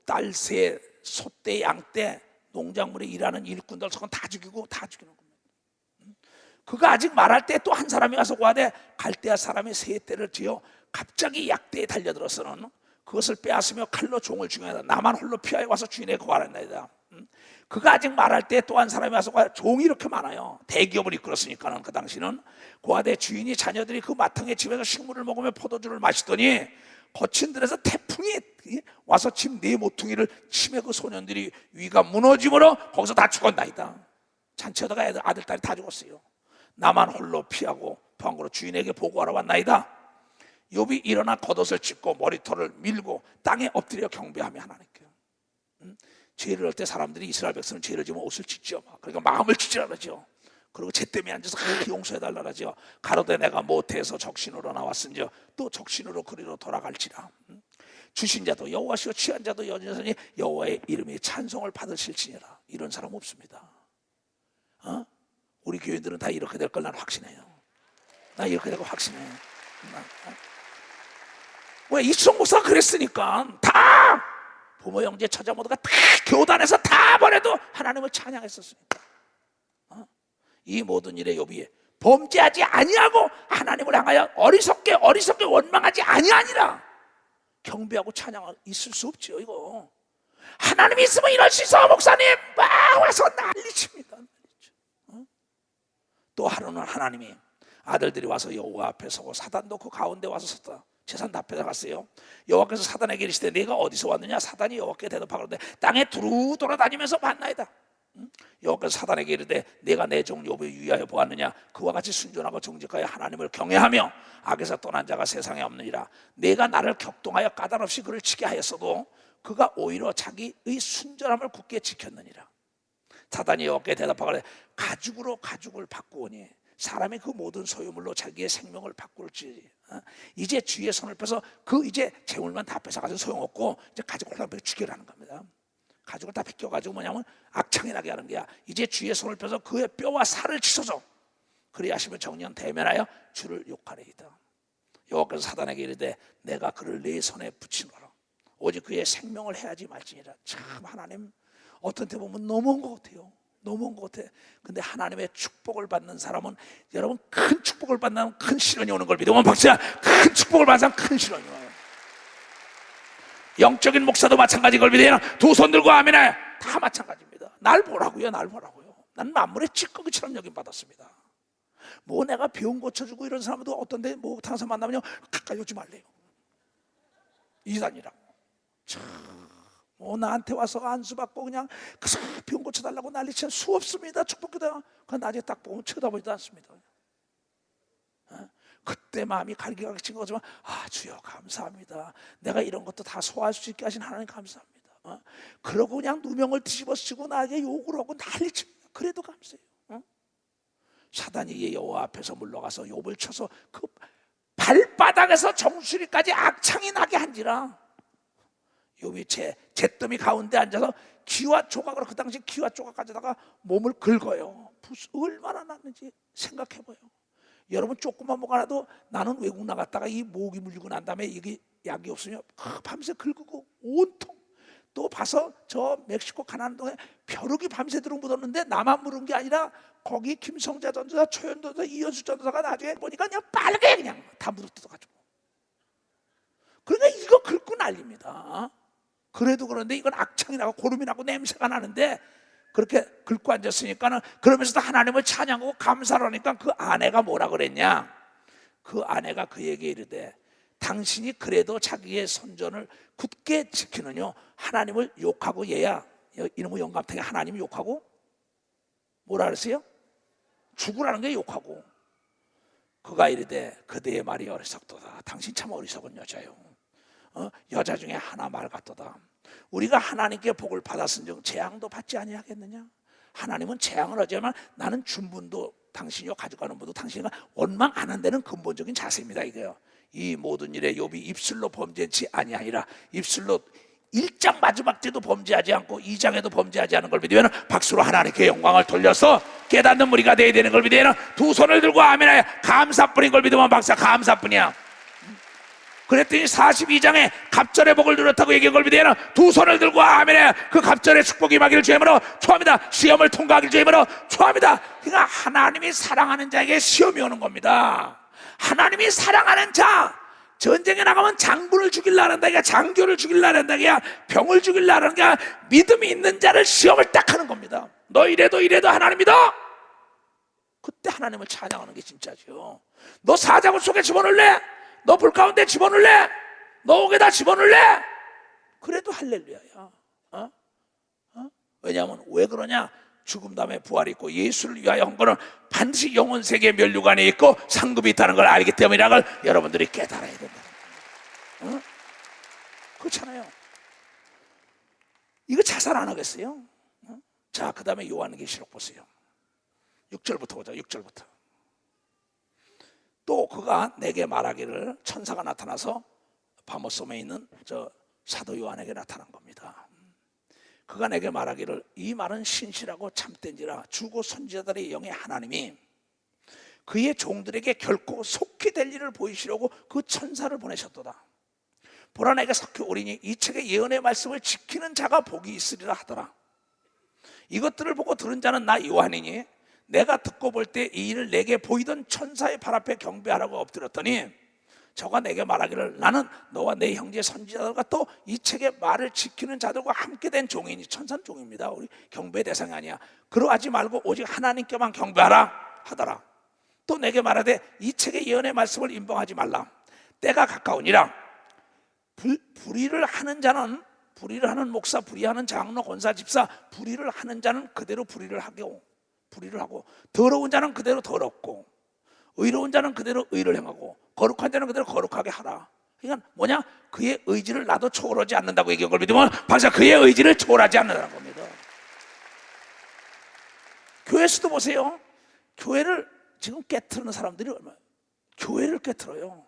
딸 3, 소떼, 양떼, 농작물에 일하는 일꾼들 저건 다 죽이고 다 죽이는 겁니다. 그가 아직 말할 때 또 한 사람이 와서 고하되 갈대아 사람이 3떼를 지어 갑자기 약대에 달려들어서는 그것을 빼앗으며 칼로 종을 죽여야 나만 홀로 피하여 와서 주인에게 고하랬나이다. 그가 아직 말할 때 또 한 사람이 와서 종이 이렇게 많아요. 대기업을 이끌었으니까는 그 당시는 고하되 주인이 자녀들이 그 마땅히 집에서 식물을 먹으며 포도주를 마시더니 거친 들에서 태풍이 와서 집 4모퉁이를 치매 그 소년들이 위가 무너짐으로 거기서 다 죽었나이다. 잔치하다가 아들 딸이 다 죽었어요. 나만 홀로 피하고 방으로 주인에게 보고하러 왔나이다. 욥이 일어나 겉옷을 찢고 머리털을 밀고 땅에 엎드려 경배하며 하나님께. 죄를 할 때 사람들이 이스라엘 백성은 죄를 지면 옷을 찢죠. 그러니까 마음을 찢으라 그러죠. 그리고 죄때문에 앉아서 용서해달라 그러죠. 가로되 내가 모태에서 적신으로 나왔은지 또 적신으로 그리로 돌아갈지라. 주신 자도 여호와시요 취한 자도 여전히 여호와의 이름이 찬송을 받으실지니라. 이런 사람 없습니다. 우리 교인들은 다 이렇게 될 걸 난 확신해요. 나 이렇게 될 거 확신해. 왜? 이수정 목사가 그랬으니까. 다 부모 형제 처자 모두가 다 교단에서 다 보내도 하나님을 찬양했었으니까. 이 모든 일에 욥이 범죄하지 아니하고 하나님을 향하여 어리석게 원망하지 아니하니라. 경배하고 찬양할 있을 수 없죠. 이거 하나님이 있으면 이럴 수 있어. 목사님 막 와서 난리칩니다. 또 하루는 하나님이 아들들이 와서 여호와 앞에 서고 사단도 그 가운데 와서 섰다. 재산 다 뺏어갔어요. 여호와께서 사단에게 이르시되 네가 어디서 왔느냐. 사단이 여호와께 대답하거든 땅에 두루 돌아다니면서 만나이다. 여호와께서 사단에게 이르되 네가 내 종 욥을 유의하여 보았느냐. 그와 같이 순전하고 정직하여 하나님을 경외하며 악에서 떠난 자가 세상에 없느니라. 내가 나를 격동하여 까닭없이 그를 치게 하였어도 그가 오히려 자기의 순전함을 굳게 지켰느니라. 사단이 여호와께 대답하거든 가죽으로 가죽을 바꾸오니 사람이 그 모든 소유물로 자기의 생명을 바꿀지. 이제 주의 손을 빼서 그 이제 재물만 다 뺏어가지고 소용없고 이제 가죽을 다 죽여라는 겁니다. 가죽을 다 벗겨가지고 뭐냐면 악창이 나게 하는 거야. 이제 주의 손을 빼서 그의 뼈와 살을 찢어서 그리 하시면 정령 대면하여 주를 욕하리이다. 여호와께서 사단에게 이르되 내가 그를 내 손에 붙이노라. 오직 그의 생명을 해하지 말지니라. 참 하나님 어떤 때 보면 너무한 것 같아요. 너무한 것 같아. 근데 하나님의 축복을 받는 사람은 여러분 큰 축복을 받는 큰 시련이 오는 걸 믿으면 박수야. 큰 축복을 받는 사람 큰 시련이 와요. 영적인 목사도 마찬가지 걸 믿어요. 두 손 들고 아멘해. 다 마찬가지입니다. 날 보라고요. 날 보라고요. 난 만물의 찌꺼기처럼 여김 받았습니다. 뭐 내가 병 고쳐주고 이런 사람도 어떤데 뭐 당사 만나면 가까이 오지 말래요. 이단이라고. 참. 나한테 와서 안수받고 그냥 그 병 고쳐달라고 난리치는 수 없습니다. 축복기도요. 그 낮에 딱 보면 쳐다보지도 않습니다. 그때 마음이 갈기갈기친 거지만 주여 감사합니다. 내가 이런 것도 다 소화할 수 있게 하신 하나님 감사합니다. 그러고 그냥 누명을 뒤집어 쓰고 나에게 욕을 하고 난리칩니다. 그래도 감사해요. 사단이 여호와 앞에서 물러가서 욥을 쳐서 그 발바닥에서 정수리까지 악창이 나게 한지라. 욥이 잿더미 가운데 앉아서 기와 조각으로 그 당시 기와 조각 가져다가 몸을 긁어요. 얼마나 났는지 생각해봐요. 여러분 조금만 뭐가 나도 나는 외국 나갔다가 이 모기 물리고 난 다음에 이게 약이 없으면 밤새 긁고 온통 또 봐서 저 멕시코 가나안 동에 벼룩이 밤새도록 묻었는데 나만 물은 게 아니라 거기 김성자 전도사, 최현도 전도사, 이현수 전도사가 나중에 보니까 그냥 빨개 그냥 다 묻어가지고. 그러니까 이거 긁고 난립니다. 그래도 그런데 이건 악창이 나고 고름이 나고 냄새가 나는데 그렇게 긁고 앉았으니까는 그러면서도 하나님을 찬양하고 감사를 하니까 그 아내가 뭐라 그랬냐? 그 아내가 그에게 이르되 당신이 그래도 자기의 선전을 굳게 지키느냐 하나님을 욕하고 얘야 이놈의 영감탱이 하나님 욕하고 뭐라 그랬어요? 죽으라는 게 욕하고. 그가 이르되 그대의 말이 어리석도다. 당신 참 어리석은 여자요. 여자 중에 하나 말 같도다. 우리가 하나님께 복을 받았은즉 재앙도 받지 아니하겠느냐? 하나님은 재앙을 하지만 나는 준분도 당신이요 가져가는 분도 당신이 원망 안 한다는 근본적인 자세입니다. 이거요. 이 모든 일에 욥이 입술로 범죄치 아니하니라. 입술로 1장 마지막 때도 범죄하지 않고 2장에도 범죄하지 않은 걸 믿으면 박수로 하나님께 영광을 돌려서 깨닫는 무리가 되어야 되는 걸 믿으면 두 손을 들고 아멘하여 감사뿐인 걸 믿으면 박사 감사뿐이야. 그랬더니 42장에 갑절의 복을 누렸다고 얘기한 걸 믿으면 두 손을 들고 아멘하여 그 갑절의 축복이 임하기를 주님으로 축원합니다. 시험을 통과하기를 주님으로 축원합니다. 그러니까 하나님이 사랑하는 자에게 시험이 오는 겁니다. 하나님이 사랑하는 자, 전쟁에 나가면 장군을 죽이려 한다, 이게 장교를 죽이려 한다, 이게 병을 죽이려 하는 게 믿음이 있는 자를 시험을 딱 하는 겁니다. 너 이래도 하나님 믿어? 그때 하나님을 찬양하는 게 진짜죠. 너 사자굴 속에 집어넣을래? 너 불 가운데 집어넣을래? 너 옥에다 집어넣을래? 그래도 할렐루야야. 왜냐하면 왜 그러냐? 죽음 다음에 부활이 있고 예수를 위하여 한 거는 반드시 영혼 세계 면류관에 있고 상급이 있다는 걸 알기 때문이라는 걸 여러분들이 깨달아야 된다. 그렇잖아요. 이거 자살 안 하겠어요? 자, 그 다음에 요한계시록 보세요. 6절부터 보자. 6절부터. 또 그가 내게 말하기를, 천사가 나타나서 바모섬에 있는 저 사도 요한에게 나타난 겁니다. 그가 내게 말하기를 이 말은 신실하고 참된지라 주고 선지자들의 영의 하나님이 그의 종들에게 결코 속히 될 일을 보이시려고 그 천사를 보내셨도다. 보라 내가 석히 오리니 이 책의 예언의 말씀을 지키는 자가 복이 있으리라 하더라. 이것들을 보고 들은 자는 나 요한이니 내가 듣고 볼 때 이 일을 내게 보이던 천사의 발 앞에 경배하라고 엎드렸더니 저가 내게 말하기를 나는 너와 내 형제 선지자들과 또 이 책의 말을 지키는 자들과 함께 된 종이니, 천사는 종입니다. 우리 경배 대상이 아니야. 그러하지 말고 오직 하나님께만 경배하라 하더라. 또 내게 말하되 이 책의 예언의 말씀을 임봉하지 말라. 때가 가까우니라. 불의를 하는 자는, 불의를 하는 목사, 불의하는 장로, 권사, 집사, 불의를 하는 자는 그대로 불의를 하고 더러운 자는 그대로 더럽고 의로운 자는 그대로 의를 행하고 거룩한 자는 그대로 거룩하게 하라. 그러니까 뭐냐? 그의 의지를 나도 초월하지 않는다고 얘기한 걸 믿으면 박사 그의 의지를 초월하지 않는다는 겁니다. 교회에서도 보세요. 교회를 지금 깨트리는 사람들이 얼마나, 교회를 깨트려요.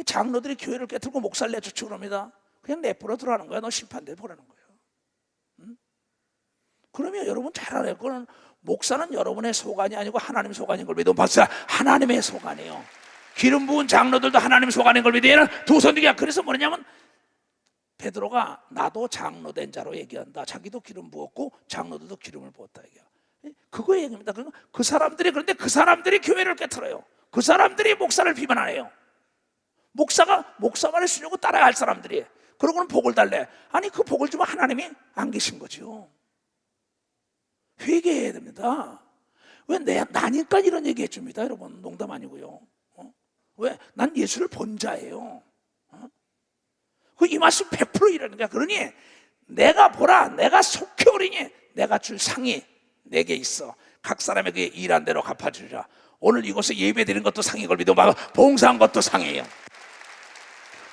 장로들이 교회를 깨트리고 목사를 내쫓고 그럽니다. 그냥 내버려 두라는 거야. 너 심판대 보라는 거예요. 그러면 여러분 잘 알아요. 그건 목사는 여러분의 소관이 아니고 하나님의 소관인 걸 믿으면 박사 하나님의 소관이에요. 기름 부은 장로들도 하나님의 소관인 걸 믿으면 두 손 들기야. 그래서 뭐냐면 베드로가 나도 장로 된 자로 얘기한다. 자기도 기름 부었고 장로들도 기름을 부었다 얘기야. 그거 얘기입니다. 그 사람들이, 그런데 그 사람들이 교회를 깨트려요. 그 사람들이 목사를 비판하네요. 목사가 목사 말을 쓰려고 따라갈 사람들이. 그러고는 복을 달래. 아니 그 복을 주면 하나님이 안 계신 거죠. 회개해야 됩니다. 왜 나니까 이런 얘기 해줍니다. 여러분 농담 아니고요. 왜? 난 예수를 본 자예요. 이 말씀 100% 이라는 거야. 그러니 내가 보라, 내가 속히 오리니 내가 줄 상이 내게 있어. 각 사람의 그의 일한 대로 갚아주리라. 오늘 이곳에 예배 드리는 것도 상인 걸 믿어. 봉사한 것도 상이에요.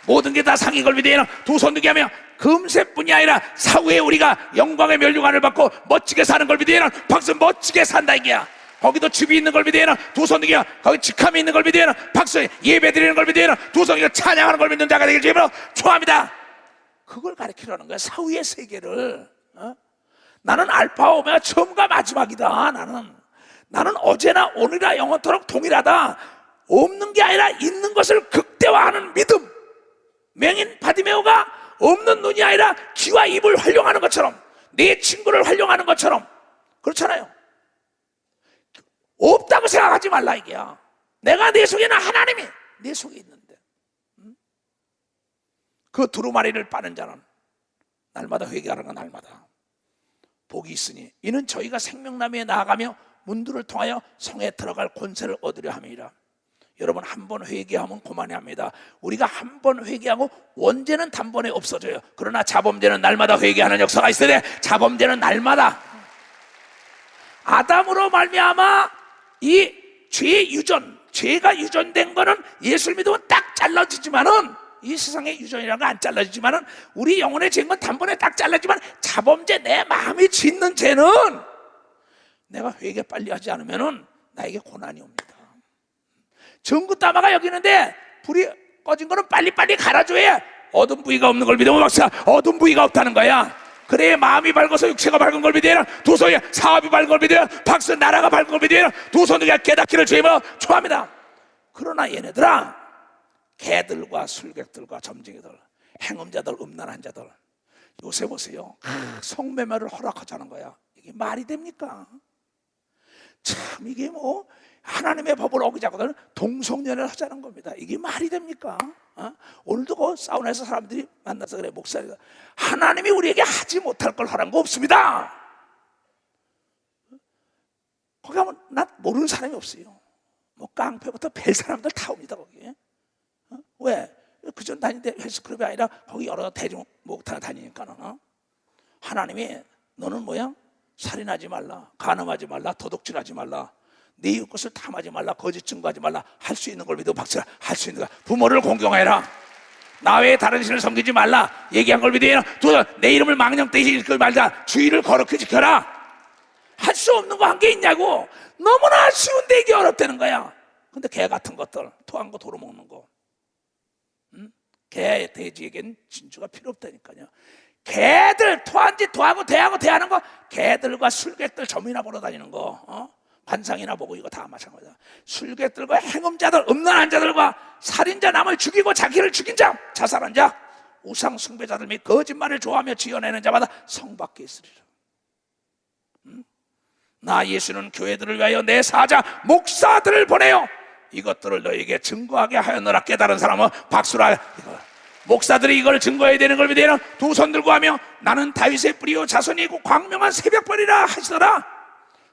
모든 게 다 상인 걸 믿어요. 두 손 들게 하며 금세뿐이 아니라 사후에 우리가 영광의 멸류관을 받고 멋지게 사는 걸 믿어요. 박수. 멋지게 산다 이게야. 거기도 집이 있는 걸 믿어요. 두 손 들게. 거기 직함이 있는 걸 믿어요. 박수. 예배 드리는 걸 믿어요. 두 손 들게. 찬양하는 걸 믿는 자가 되길 주님으로 축원합니다. 그걸 가르치려는 거야. 사후의 세계를. 나는 알파와 오메가 처음과 마지막이다. 나는 어제나 오늘이나 영원토록 동일하다. 없는 게 아니라 있는 것을 극대화하는 믿음. 맹인 바디메오가 없는 눈이 아니라 귀와 입을 활용하는 것처럼 내 친구를 활용하는 것처럼 그렇잖아요. 없다고 생각하지 말라 이게야. 내가 내 속에는 하나님이 내 속에 있는데 그 두루마리를 빠는 자는 날마다 회개하는 건 날마다 복이 있으니 이는 저희가 생명나무에 나아가며 문들을 통하여 성에 들어갈 권세를 얻으려 함이라. 여러분 한 번 회개하면 그만이 합니다. 우리가 한 번 회개하고 원죄는 단번에 없어져요. 그러나 자범죄는 날마다 회개하는 역사가 있어야 돼. 자범죄는 날마다. 아담으로 말미암아 이 죄의 유전, 죄가 유전된 거는 예수를 믿으면 딱 잘라지지만은 이 세상의 유전이라는 건 안 잘라지지만은 우리 영혼의 죄는 단번에 딱 잘라지만 자범죄, 내 마음이 짓는 죄는 내가 회개 빨리 하지 않으면은 나에게 고난이 옵니다. 전구따마가 여기 있는데 불이 꺼진 거는 빨리빨리 갈아줘야 어두운 부위가 없는 걸 믿으면 박사 어두운 부위가 없다는 거야. 그래야 마음이 밝아서 육체가 밝은 걸 믿어야 두 손이 사업이 밝은 걸 믿어야 박사 나라가 밝은 걸 믿어야 두 손이 깨닫기를 주임으로 초합니다. 그러나 얘네들아 개들과 술객들과 점쟁이들 행음자들 음란한 자들 요새 보세요. 성매매를 허락하자는 거야. 이게 말이 됩니까? 참 이게 뭐 하나님의 법을 어기자거든 동성연애를 하자는 겁니다. 이게 말이 됩니까? 오늘도 그 사우나에서 사람들이 만나서 그래 목사님 하나님이 우리에게 하지 못할 걸 하란 거 없습니다. 거기 가면 난 모르는 사람이 없어요. 뭐 깡패부터 별 사람들 다 옵니다 거기에. 왜? 그전 다니는데 헬스클럽이 아니라 거기 여러 대중 목욕탕에 다니니까는 하나님이 너는 뭐야? 살인하지 말라, 간음하지 말라, 도둑질하지 말라, 네 이웃 것을 탐하지 말라, 거짓 증거하지 말라, 할 수 있는 걸 믿어 박수라. 할 수 있는 거 부모를 공경해라, 나 외에 다른 신을 섬기지 말라, 얘기한 걸 믿어야 내 이름을 망령되이 읽지 말자, 주의를 거룩히 지켜라. 할 수 없는 거 한 게 있냐고. 너무나 쉬운데 이게 어렵다는 거야. 근데 개 같은 것들 토한 거 도로 먹는 거, 개 돼지에겐 진주가 필요 없다니까요. 개들 토한 짓 토하고 대하는 거, 개들과 술객들 점이나 보러 다니는 거, 관상이나 보고 이거 다 마찬가지다. 술객들과 행음자들, 음란한 자들과 살인자, 남을 죽이고 자기를 죽인 자, 자살한 자, 우상 숭배자들 및 거짓말을 좋아하며 지어내는 자마다 성 밖에 있으리라. 나 예수는 교회들을 위하여 내 사자 목사들을 보내요 이것들을 너에게 증거하게 하였노라. 깨달은 사람은 박수라. 목사들이 이걸 증거해야 되는 걸 믿으면 두 손 들고 하며 나는 다윗의 뿌리요 자손이 있고 광명한 새벽벌이라 하시더라.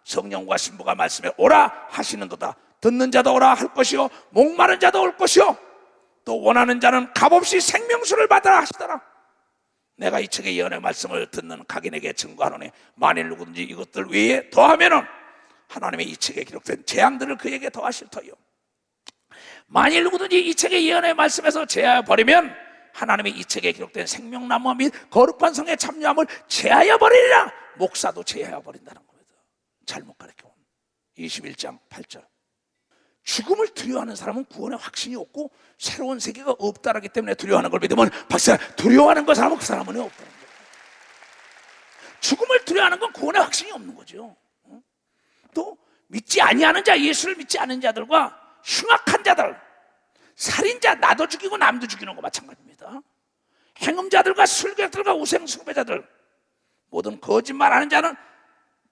성령과 신부가 말씀에 오라 하시는도다. 듣는 자도 오라 할 것이요 목마른 자도 올 것이요 또 원하는 자는 값없이 생명수를 받으라 하시더라. 내가 이 책의 예언의 말씀을 듣는 각인에게 증거하노니 만일 누구든지 이것들 외에 더하면은 하나님의 이 책에 기록된 재앙들을 그에게 더하실 터이요 만일 누구든지 이 책의 예언의 말씀에서 제하여 버리면 하나님의 이 책에 기록된 생명나무 및 거룩한 성에 참여함을 제하여 버리리라. 목사도 제하여 버린다는 겁니다. 잘못 가르쳐온 21장 8절. 죽음을 두려워하는 사람은 구원의 확신이 없고 새로운 세계가 없다라기 때문에 두려워하는 걸 믿으면 박사 두려워하는 그 사람은 그 사람은 없다는 거예요. 죽음을 두려워하는 건 구원의 확신이 없는 거죠. 또 믿지 아니하는 자, 예수를 믿지 않는 자들과 흉악한 자들, 살인자, 나도 죽이고 남도 죽이는 거 마찬가지입니다. 행음자들과 술객들과 우상숭배자들, 모든 거짓말하는 자는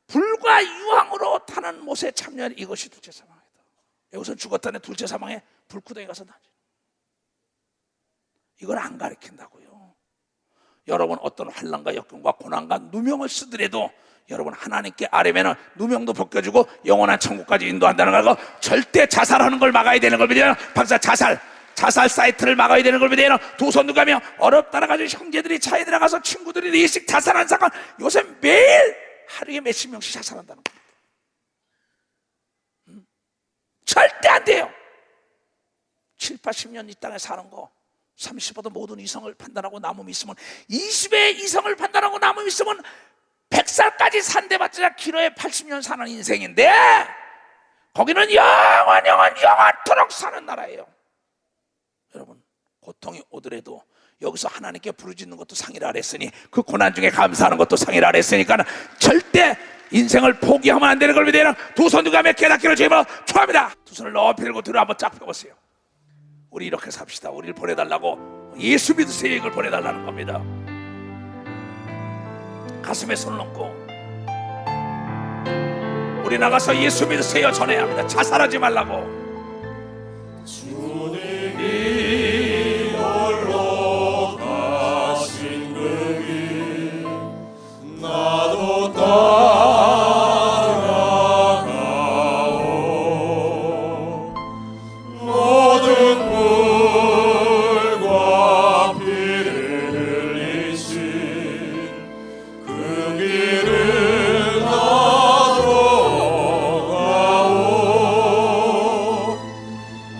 불과 유황으로 타는 못에 참여한 이것이 둘째 사망이다. 여기서 죽었다는 둘째 사망에 불구덩이 가서 나지. 이걸 안 가르친다고요. 여러분 어떤 환난과 역경과 고난과 누명을 쓰더라도 여러분 하나님께 아뢰면 누명도 벗겨주고 영원한 천국까지 인도한다는 거. 절대 자살하는 걸 막아야 되는 걸 믿어요. 박사 자살 사이트를 막아야 되는 걸 믿어요. 두 손 누가 하며 어렵다라 가지고 형제들이 차에 들어가서 친구들이 4씩 자살한 사건 요새 매일 하루에 몇십 명씩 자살한다는 겁니다. 절대 안 돼요. 7, 80년 이 땅에 사는 거 30보다 모든 이성을 판단하고 남음 있으면 20의 이성을 판단하고 남음 있으면 100살까지 산대봤자 기로에 80년 사는 인생인데 거기는 영원토록 사는 나라예요. 여러분 고통이 오더라도 여기서 하나님께 부르짖는 것도 상이라 그랬으니 그 고난 중에 감사하는 것도 상이라 그랬으니까 절대 인생을 포기하면 안 되는 걸 믿어요. 두 손 누가 하며 깨닫기를 주임으로 초합니다. 두 손을 높이 들고 뒤로 한번 쫙 펴보세요. 우리 이렇게 삽시다. 우리를 보내달라고 예수 믿으세요. 이걸 보내달라는 겁니다. 가슴에 손을 얹고 우리 나가서 예수 믿으세요 전해야 합니다. 자살하지 말라고. 주님이 홀로 가신 그 길 나도 따라가오. 모든 물과 피를 흘리신 그 길을 나도 가오.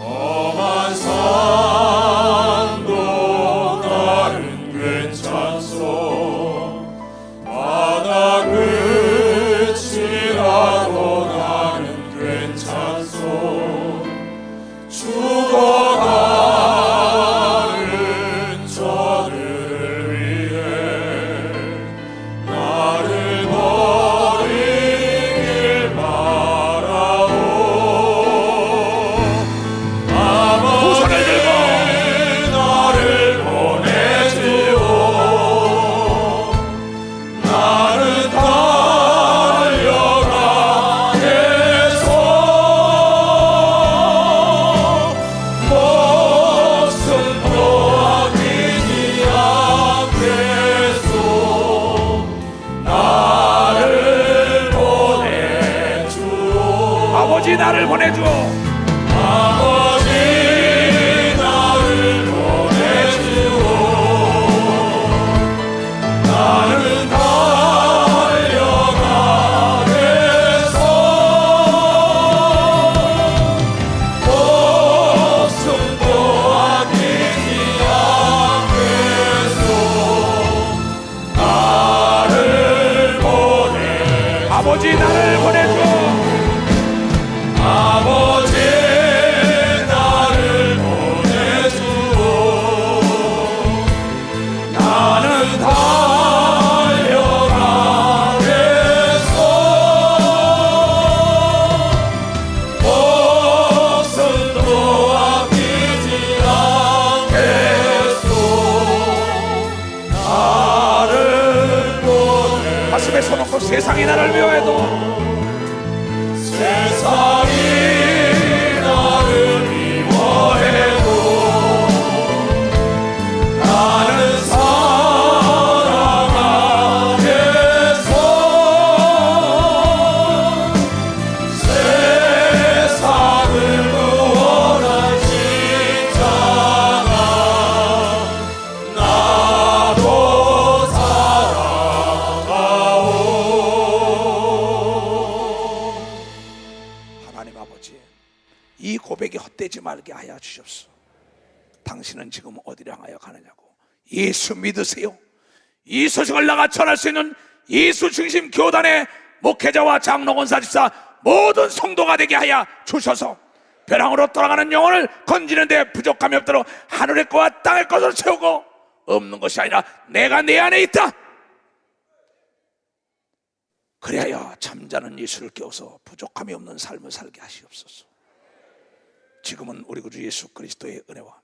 험한 산도 나는 괜찮소. 바다 끝이라도 나는 괜찮소. 죽어가는 저들을 위해 나를 버리길 바라오. 두 손을 들고 나를 보내주오. 나는 달려가겠소. 목숨도 아끼지 않겠소. 나를 보내주오. 아버지 나를 보내주오. 아버지 나를 보내주오. 나는 달려가겠소. 목숨도 아끼지 않겠소. 나를 보내. 아버지 나를 보내주오. 아버지 나를 보내주오. 나는 달려가겠소. 목숨도 아끼지 않겠소. 나를 보내. 가슴에 손 얹고 세상이 나를 미워해도 세상이 나를 미워해도 나는 사랑하겠소. 세상을 구원한 십자가 나도 사랑하오. 하나님 아버지, 이 고백이 헛되지 말게 하여 주십시오. 당신은 지금 어디를 향하여 가느냐고. 예수 믿으세요. 이 소식을 나가 전할 수 있는 예수 중심 교단의 목회자와 장로 권사 집사 모든 성도가 되게 하여 주셔서 벼랑으로 돌아가는 영혼을 건지는 데 부족함이 없도록 하늘의 것과 땅의 것으로 채우고 없는 것이 아니라 내가 내 안에 있다. 그래야 잠자는 예수를 깨워서 부족함이 없는 삶을 살게 하시옵소서. 지금은 우리 구주 예수 그리스도의 은혜와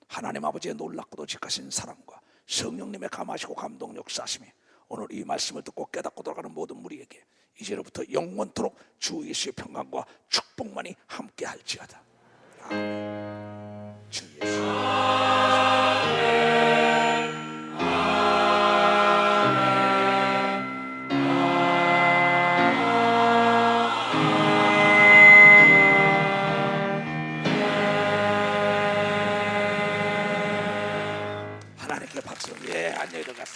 하나님 아버지의 놀랍고도 직하신 사랑과 성령님의 감하시고 감동 역사하심이 오늘 이 말씀을 듣고 깨닫고 돌아가는 모든 무리에게 이제로부터 영원토록 주 예수의 평강과 축복만이 함께 할지어다. 아멘. 주 예수. 하나님께 박수. 예, 안녕히 들어가세요.